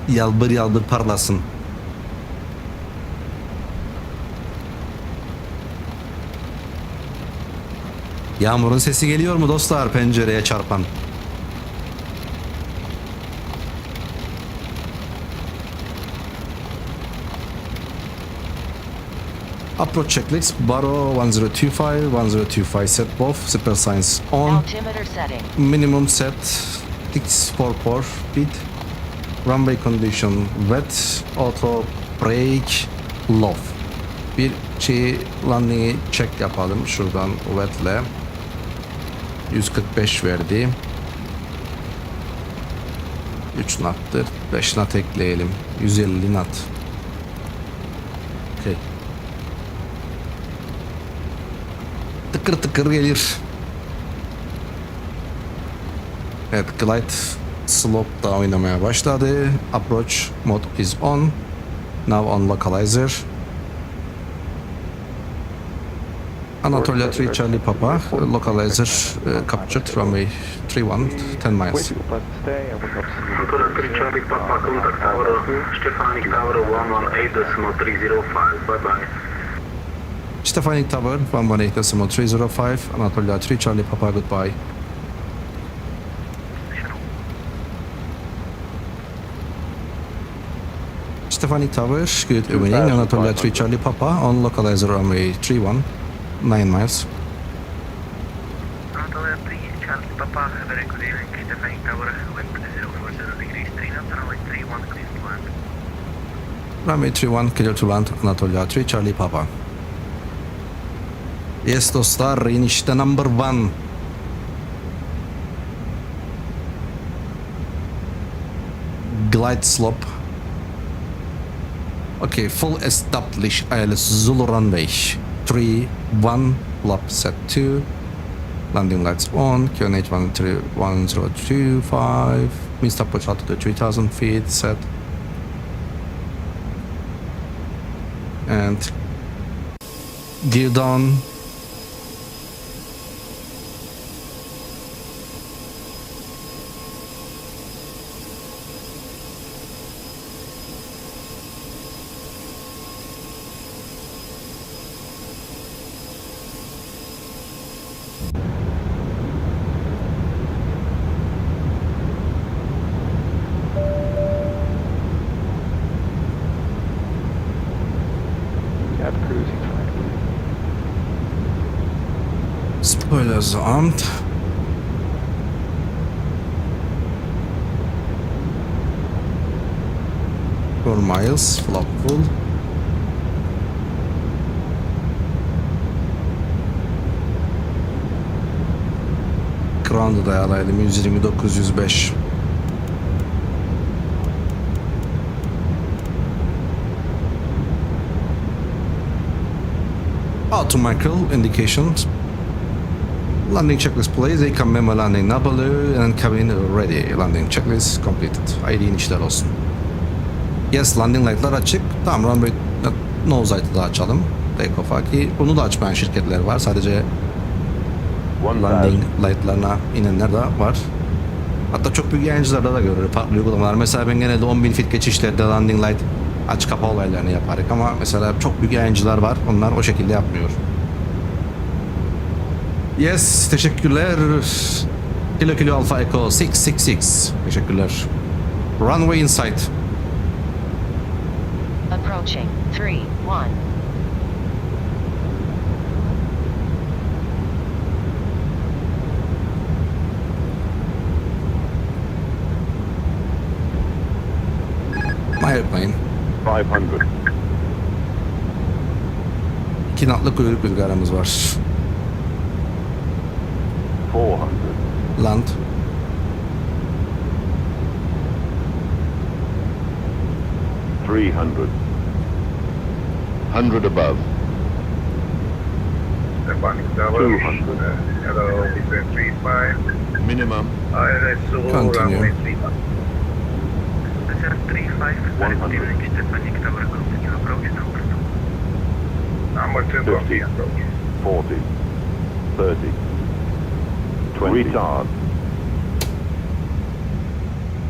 yalbır yalbır parlasın. Yağmurun sesi geliyor mu dostlar pencereye çarpan? Approach checklist, Baro 1025 set both, super signs on, Altimeter setting. minimum set, 644 feet, runway condition wet, auto brake, low. Bir landing'i check yapalım şuradan wet'le. 145 verdi. 3 knot'tır. 5 knot ekleyelim. 150 knot. Okay. Tıkır tıkır gelir. Evet, glide slope da oynamaya başladı. Approach mode is on. Now on localizer. Anatolia 3 Charlie Papa, localizer captured runway 31, 10 miles. Anatolia 3 Charlie Papa, contact tower, Stefanik Tower 118.305, bye bye. Stefanik Tower 118.305, Anatolia 3 Charlie Papa, goodbye. Stefanik Tower, good evening, Anatolia 3 Charlie Papa on localizer runway 31, 9 miles. Anatolia 3, Charlie Papa, very good evening, Stefanik Tower, wind 040 degrees, 3 knots, runway 31, clear to land. Runway 31, clear to land, Anatolia 3 Charlie Papa. Yes dostlar, inişte number 1. Glide slope. Okay, full established ILS Zulu runway 31, lap set 2, landing lights on, QNH 1025, mean stop approach altitude 3000 feet set, and gear down. Spoilersamt. Four miles, flap full. Ground'u da ayarlayalım 129-105. Automechanical indications. Landing checklist please. Ecam memo landing Nabalu and cabin ready. Landing checklist completed. Haydi inişler olsun. Yes, landing light'lar açık. Tamam, runway nose light'ı da açalım. Take off'a ki bunu da açmayan şirketler var. Sadece landing light'larına inenler de var. Hatta çok büyük yayıncılarda da görülür farklı uygulamalar. Mesela ben genelde 10.000 feet geçişlerde landing light aç kapa olaylarını yaparız ama mesela çok büyük yayıncılar var. Onlar o şekilde yapmıyor. Yes, teşekkürler. Kilo Kilo Alpha Echo 666. Teşekkürler. Runway in sight. Approaching 3-1. My airplane. 500. 2 knotlu kuyruk rüzgarımız var. 400. Land. $300. 100 above. Stefanik Tower. 200. Hello, between 35. Minimum. ILS Zulu, Continue. runway 35. Sir 35, 100. Stefanik Tower, continue approach number 2. Number 2, 50. continue approach. 40. 30. 20. Retard.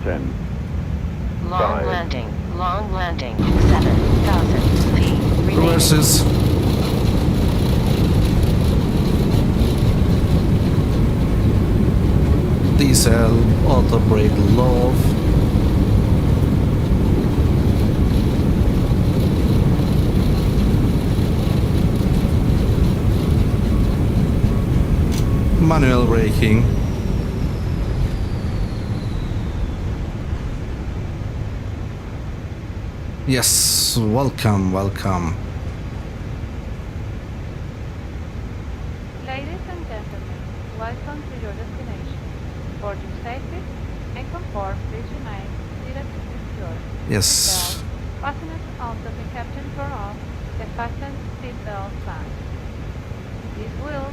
10. Long Five. landing. Long landing. 7,000 feet. Remaining. Reverses. Diesel, auto brake low. Manual braking. Yes, welcome, welcome. Ladies and gentlemen, welcome to your destination. For your safety and comfort, please remain seated secure. Yes. Seatbelt fastened onto the captain turn off the fasten seatbelt sign. This will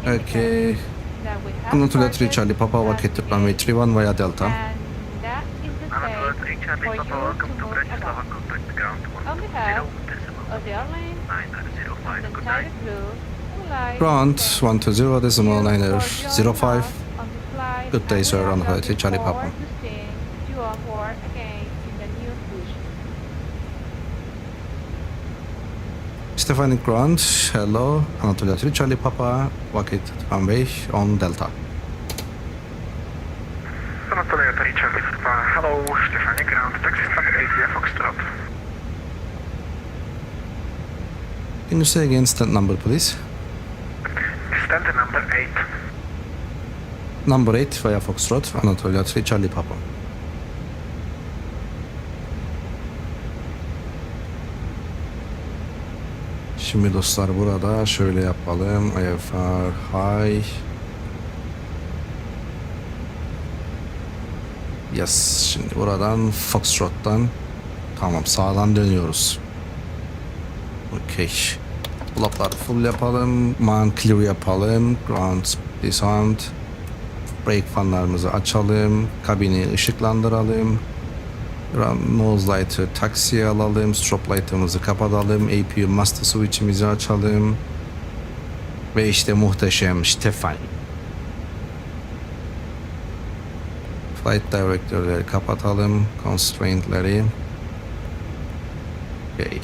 Okay. that we have Anatolia 3 started Charlie Papa Vakit runway 31 via Delta. and that is the Anatolia stage 3 for Charlie you Papa, to welcome to move Bratislava, about. contact ground On behalf 120.905, of the airline and the good entire night. crew, we would like Ground to 120 decimal thank you niner for joining 05. us on this flight, Good day, and sir, we are Anatolia looking 3 Charlie forward Papa. to seeing you on board again in the near future. Stefanik Ground, hello, Anatolia 3 Charlie Papa, Vakit runway on Delta. Anatolia 3 Charlie Papa, hello, Stefanik ground, taxi flight 8 via Foxtrot. Can you say again stand number please? Stand number 8. Number 8 via Foxtrot, Anatolia 3 Charlie Papa. Şimdi dostlar burada şöyle yapalım. IFR high. Yes. Şimdi buradan Foxtrot'tan tamam sağdan dönüyoruz. Okay. Flapları full yapalım. Man clear yapalım. Ground descent. Brake fanlarımızı açalım. Kabini ışıklandıralım. Nose light'ı taksiye alalım. Strobe light'ımızı kapatalım. APU master switch'imizi açalım. Ve işte muhteşem Stefan. Flight director'ları kapatalım. Constraint'leri. Okay.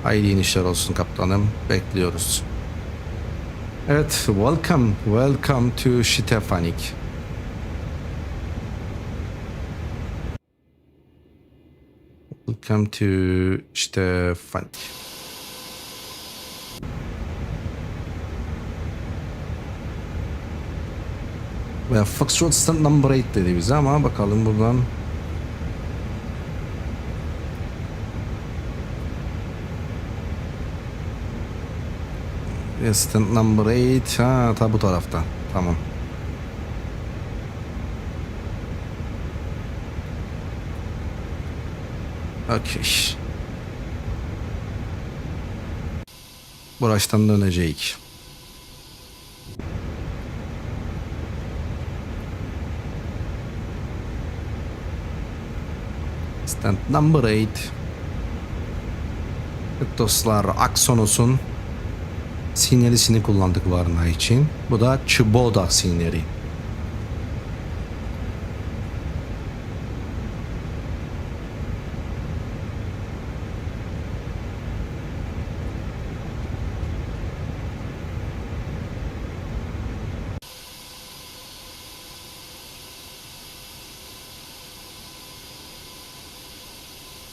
Haydi inişler olsun kaptanım. Bekliyoruz. Evet, welcome to Stefanik. Welcome to Stefanik. Veya Foxtrot stand number 8 dedi bize ama bakalım buradan. Yes, stand number 8. Ha, ta bu tarafta. Tamam. Okey. Buradan dönecek. Stand number 8. Evet dostlar, Axonos'un sinyalisini kullandık Varna için. Bu da Chboda sinyali.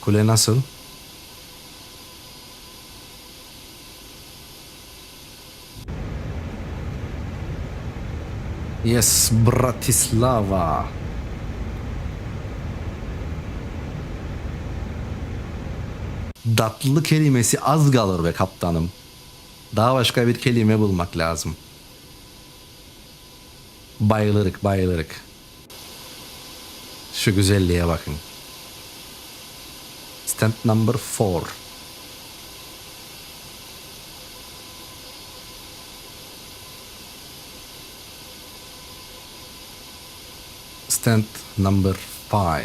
Kule nasıl? Yes, Bratislava. Datlı kelimesi az kalır be kaptanım. Daha başka bir kelime bulmak lazım. Bayılırık, bayılırık. Şu güzelliğe bakın. Stand number 4. Stand number 5.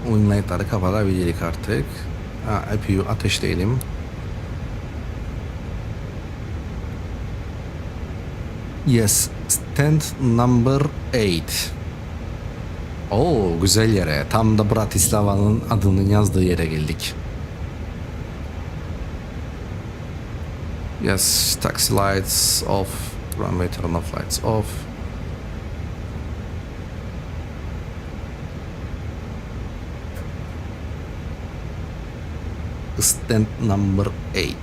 Winglight'ları kapatabilirik artık. APU ateşleyelim. Yes, stand number 8. Oo, güzel yere. Tam da Bratislava'nın adının yazdığı yere geldik. Yes, taxi lights off. Runway turn off lights off. Stand number 8.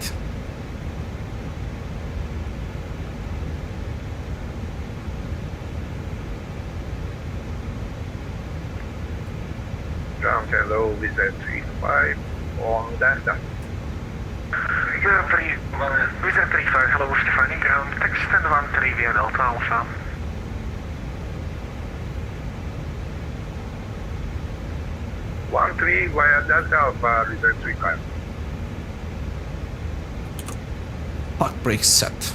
Ground hello, visit 35 on Delta. Europe 3, visit 35, hello Stefani, ground, text stand 13 via Delta Alpha. One three via Delta Alpha, visit 35. Park brake set.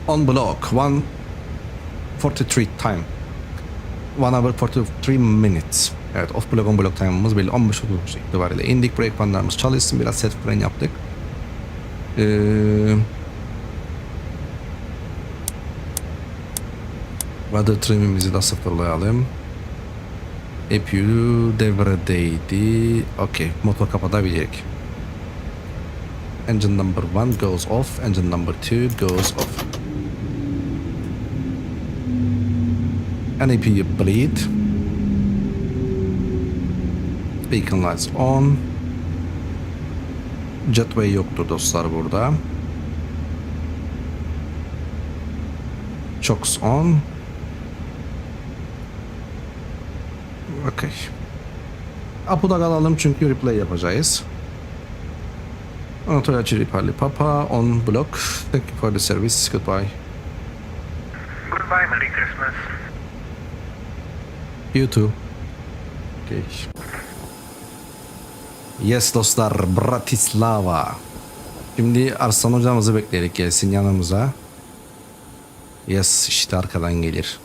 On block 1:43 time. 1 hour 43 minutes. Evet, off block on block time'ımız belli. 15.30 itibariyle indik. Brake panlarımız çalışsın. Biraz set fren yaptık. Weather trim'imizi de sıfırlayalım. APU devredeydi. Okey, motor kapatabilirik. Engine number 1 goes off. Engine number 2 goes off. NAPU bleed. Beacon lights on. Jetway yoktur dostlar burada. Chocks on. Okay. Apu'da kalalım çünkü replay yapacağız. Anatolia Chiripali Papa on block. Thank you for the service. Goodbye. Goodbye, Merry Christmas. You too. Okay. Yes dostlar, Bratislava. Şimdi Arslan hocamızı bekleyelim gelsin yanımıza. Yes, işte arkadan gelir.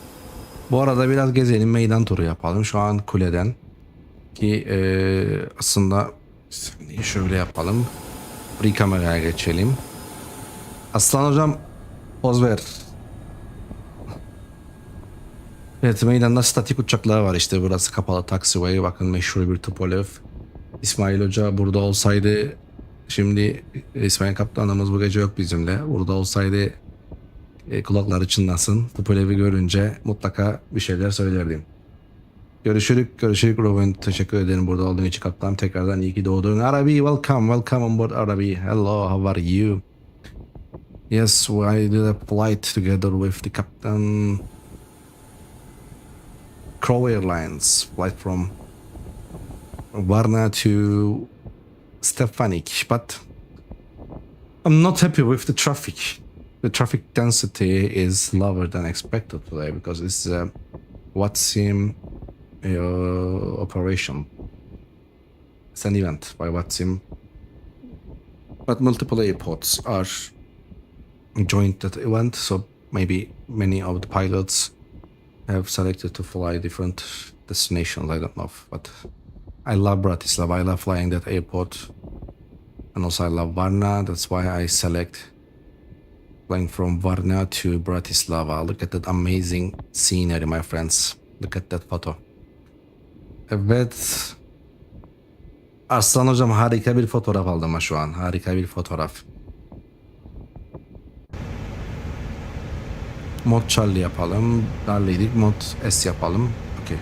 Bu arada biraz gezelim, meydan turu yapalım şu an kuleden. Ki aslında şöyle yapalım. Bir kameraya geçelim. Aslan hocam poz ver. Evet, meydanda statik uçaklar var işte, burası kapalı taxiway, bakın meşhur bir Tupolev. İsmail Hoca burada olsaydı, şimdi İsmail Kaptanımız bu gece yok bizimle, burada olsaydı kulakları çınlasın, Tupolev'i görünce mutlaka bir şeyler söylerdim. Görüşürük Ruben, teşekkür ederim burada olduğun için kaptan, tekrardan iyi ki doğdun. Arabi, welcome on board Arabi, hello, how are you? Yes, I did a flight together with the captain. Crow Airlines flight from Varna to Stefanik, but I'm not happy with the traffic. The traffic density is lower than expected today because it's a Watsim operation. It's an event by Watsim, but multiple airports are joined that event, so maybe many of the pilots have selected to fly different destinations. I don't know, but I love Bratislava. I love flying that airport, and also I love Varna. That's why I select flying from Varna to Bratislava. Look at that amazing scenery, my friends. Look at that photo. Evet. Arslan hocam, harika bir fotoğraf aldım ama şu an. Harika bir fotoğraf. Mod Charlie yapalım. Darlıydık. Mod S yapalım. Okey.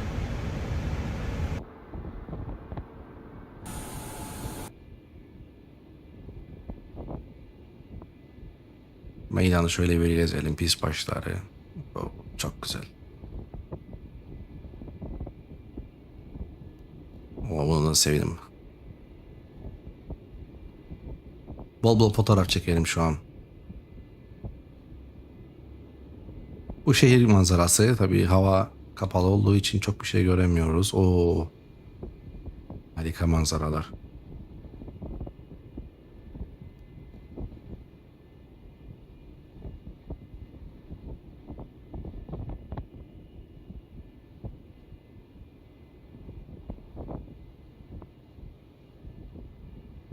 Meydanı şöyle bir gezelim. Pis başları. Oh, çok güzel. Oh, bunu da sevdim. Bol bol fotoğraf çekelim şu an. Bu şehir manzarası, tabii hava kapalı olduğu için çok bir şey göremiyoruz. Oo, harika manzaralar.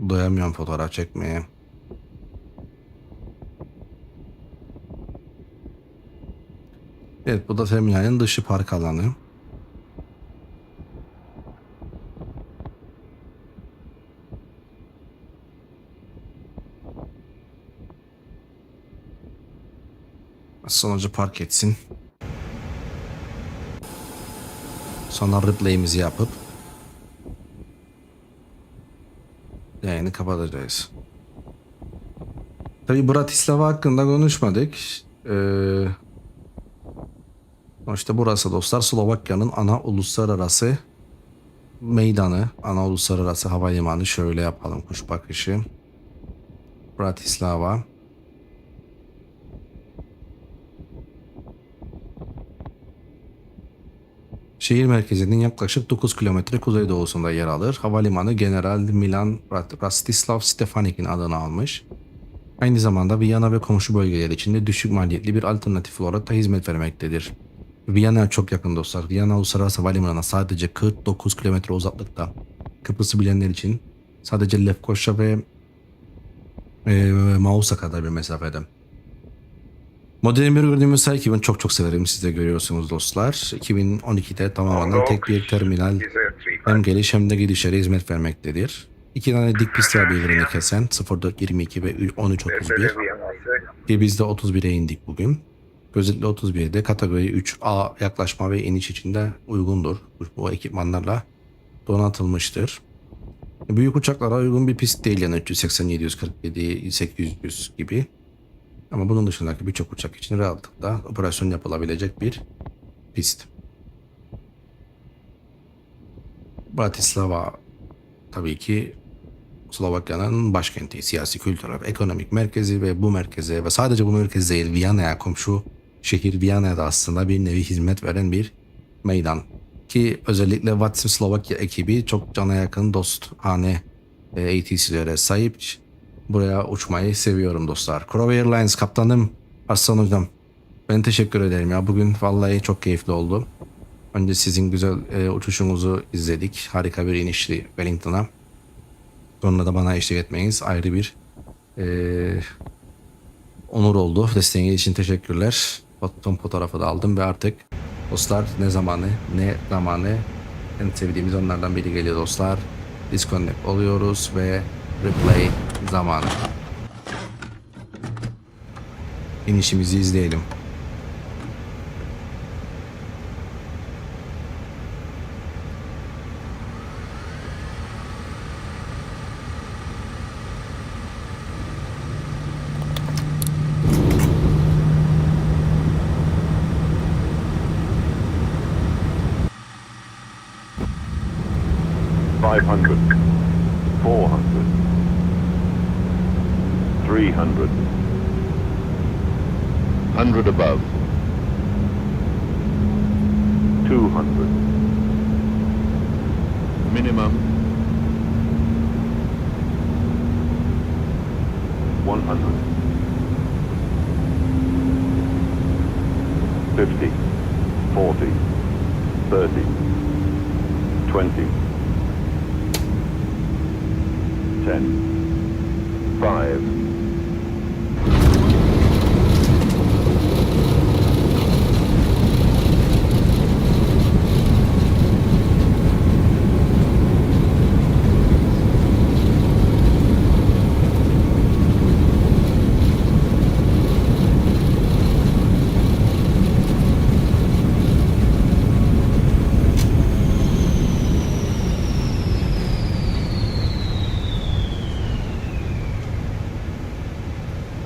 Doyamıyorum fotoğraf çekmeye. Evet, bu da terminalin dışı, park alanı. Sonucu park etsin. Sonra replay'imizi yapıp yayını kapatacağız. Tabii Bratislava hakkında konuşmadık. İşte burası dostlar, Slovakya'nın ana uluslararası meydanı, ana uluslararası havalimanı. Şöyle yapalım, kuş bakışı. Bratislava. Şehir merkezinin yaklaşık 9 kilometre kuzeydoğusunda yer alır. Havalimanı General Milan Rastislav Stefanik'in adını almış. Aynı zamanda Viyana ve komşu bölgeler için de düşük maliyetli bir alternatif olarak da hizmet vermektedir. Viyana'ya çok yakın dostlar. Viyana Uluslararası Havalimanı'na sadece 49 kilometre uzaklıkta. Kıbrıs'ı bilenler için sadece Lefkoşa ve Mausa kadar bir mesafede. Modern bir gördüğümüz Saykiv'in çok severim. Siz de görüyorsunuz dostlar. 2012'de tamamen tek bir terminal hem geliş hem de gidişlere hizmet vermektedir. İki tane dik pistler birbirini kesen 0422 ve 1331. Ki biz de 31'e indik bugün. Özellikle 31'de kategori 3A yaklaşma ve iniş için de uygundur. Bu ekipmanlarla donatılmıştır. Büyük uçaklara uygun bir pist değil yani 380, 747, 800 gibi. Ama bunun dışındaki birçok uçak için rahatlıkla operasyon yapılabilecek bir pist. Bratislava tabii ki Slovakya'nın başkenti, siyasi, kültürel, ekonomik merkezi ve bu merkeze ve sadece bu merkez değil, Viyana'ya, komşu şehir Viyana'ya da aslında bir nevi hizmet veren bir meydan. Ki özellikle Watsim Slovakya ekibi çok cana yakın dostane ATC'lere sahip. Buraya uçmayı seviyorum dostlar. Crow Airlines kaptanım Arslan hocam, ben teşekkür ederim ya. Bugün vallahi çok keyifli oldu. Önce sizin güzel uçuşunuzu izledik. Harika bir inişli Wellington'a. Sonra da bana eşlik etmeniz ayrı bir onur oldu. Desteğin için teşekkürler. Son fotoğrafı da aldım ve artık dostlar ne zamanı en sevdiğimiz onlardan biri geliyor dostlar. Disconnect oluyoruz ve replay zamanı. İnişimizi izleyelim. $500, $400, $300, $100 above, $200, minimum, $100, $50, $40, $30, $20, 10, 5,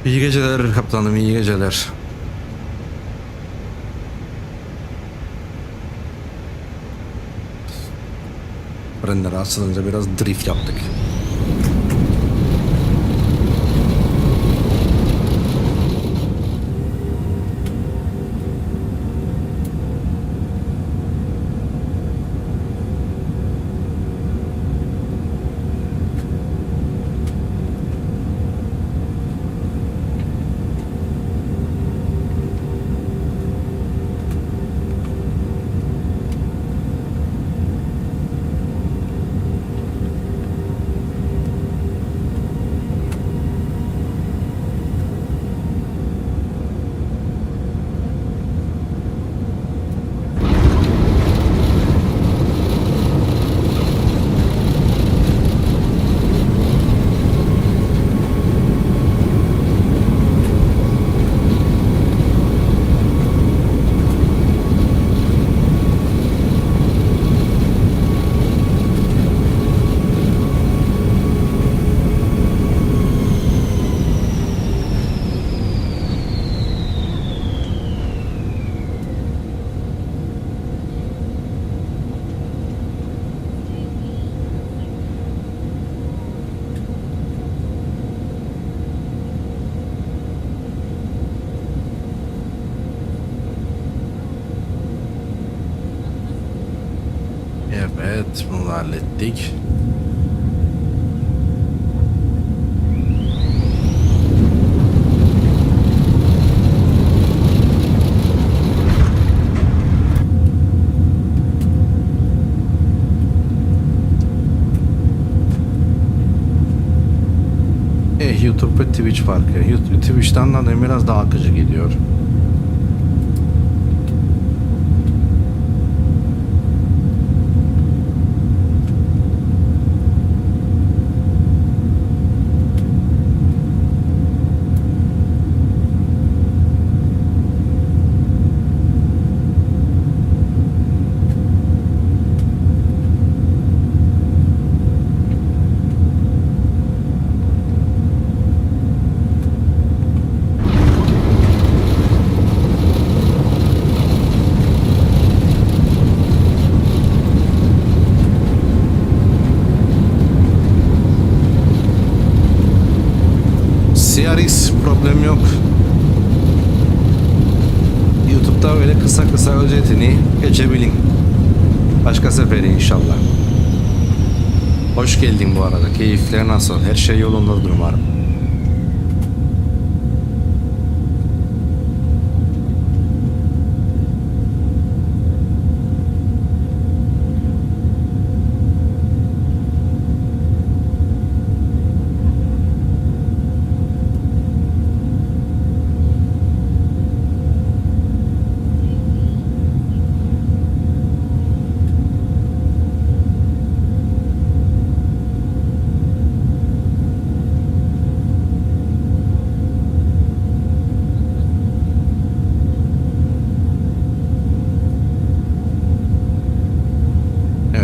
İyi geceler kaptanım, iyi geceler. Frenleri açılınca biraz drift yaptık. Evet, bunu hallettik. YouTube ve Twitch farkı. Twitch'ten de biraz daha akıcı gidiyor. CRX problem yok. YouTube'da öyle kısa kısa özetini geçebilin. Başka seferi inşallah. Hoş geldin bu arada. Keyifler nasıl? Her şey yolundadır umarım.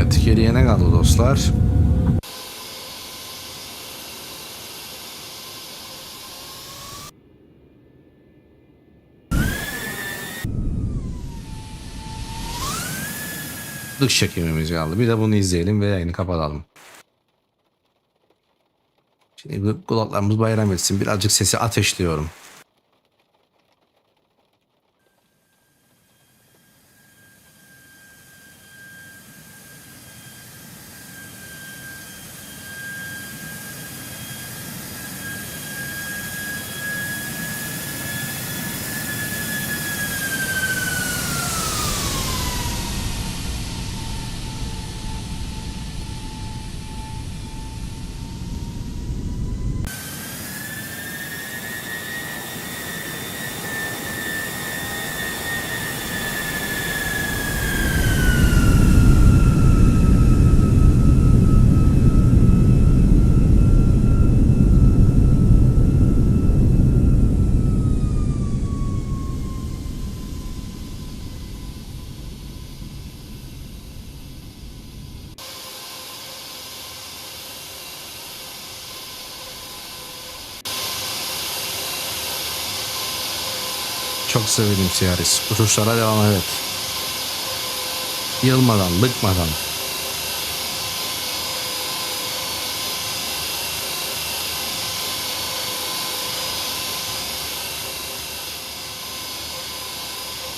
Evet, geriye ne kaldı dostlar? Dış çekimimiz kaldı. Bir de bunu izleyelim ve yayını kapatalım. Şimdi bu kulaklarımız bayram etsin. Birazcık sesi ateşliyorum. Çok severim Ciaris. Uçuşlara devam, evet. Yılmadan, bıkmadan.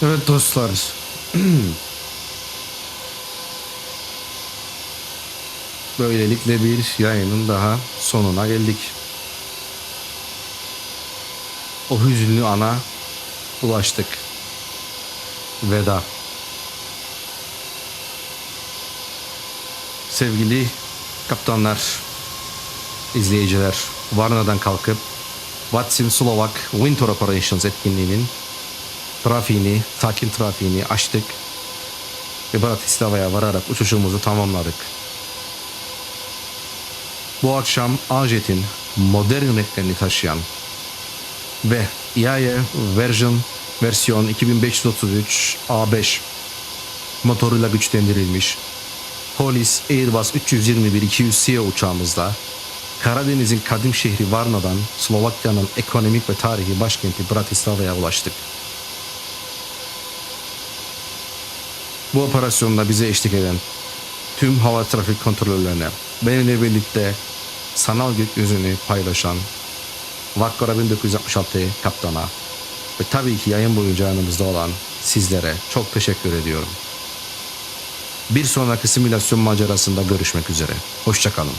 Evet dostlar. Böylelikle bir yayının daha sonuna geldik. O hüzünlü ana ulaştık. Veda. Sevgili kaptanlar, izleyiciler, Varna'dan kalkıp Vatsin Slovak Winter Operations etkinliğinin sakin trafiğini açtık ve Bratislava'ya vararak uçuşumuzu tamamladık. Bu akşam AJet'in modern renklerini taşıyan ve IAE versiyon 2533 A5 motoruyla güçlendirilmiş Polis Airbus 321-200 uçağımızda Karadeniz'in kadim şehri Varna'dan Slovakya'nın ekonomik ve tarihi başkenti Bratislava'ya ulaştık. Bu operasyonda bize eşlik eden tüm hava trafik kontrolörlerine, benimle birlikte sanal gökyüzünü paylaşan Vakkora 1966 kaptana ve tabii ki yayın boyunca yanımızda olan sizlere çok teşekkür ediyorum. Bir sonraki simülasyon macerasında görüşmek üzere. Hoşça kalın.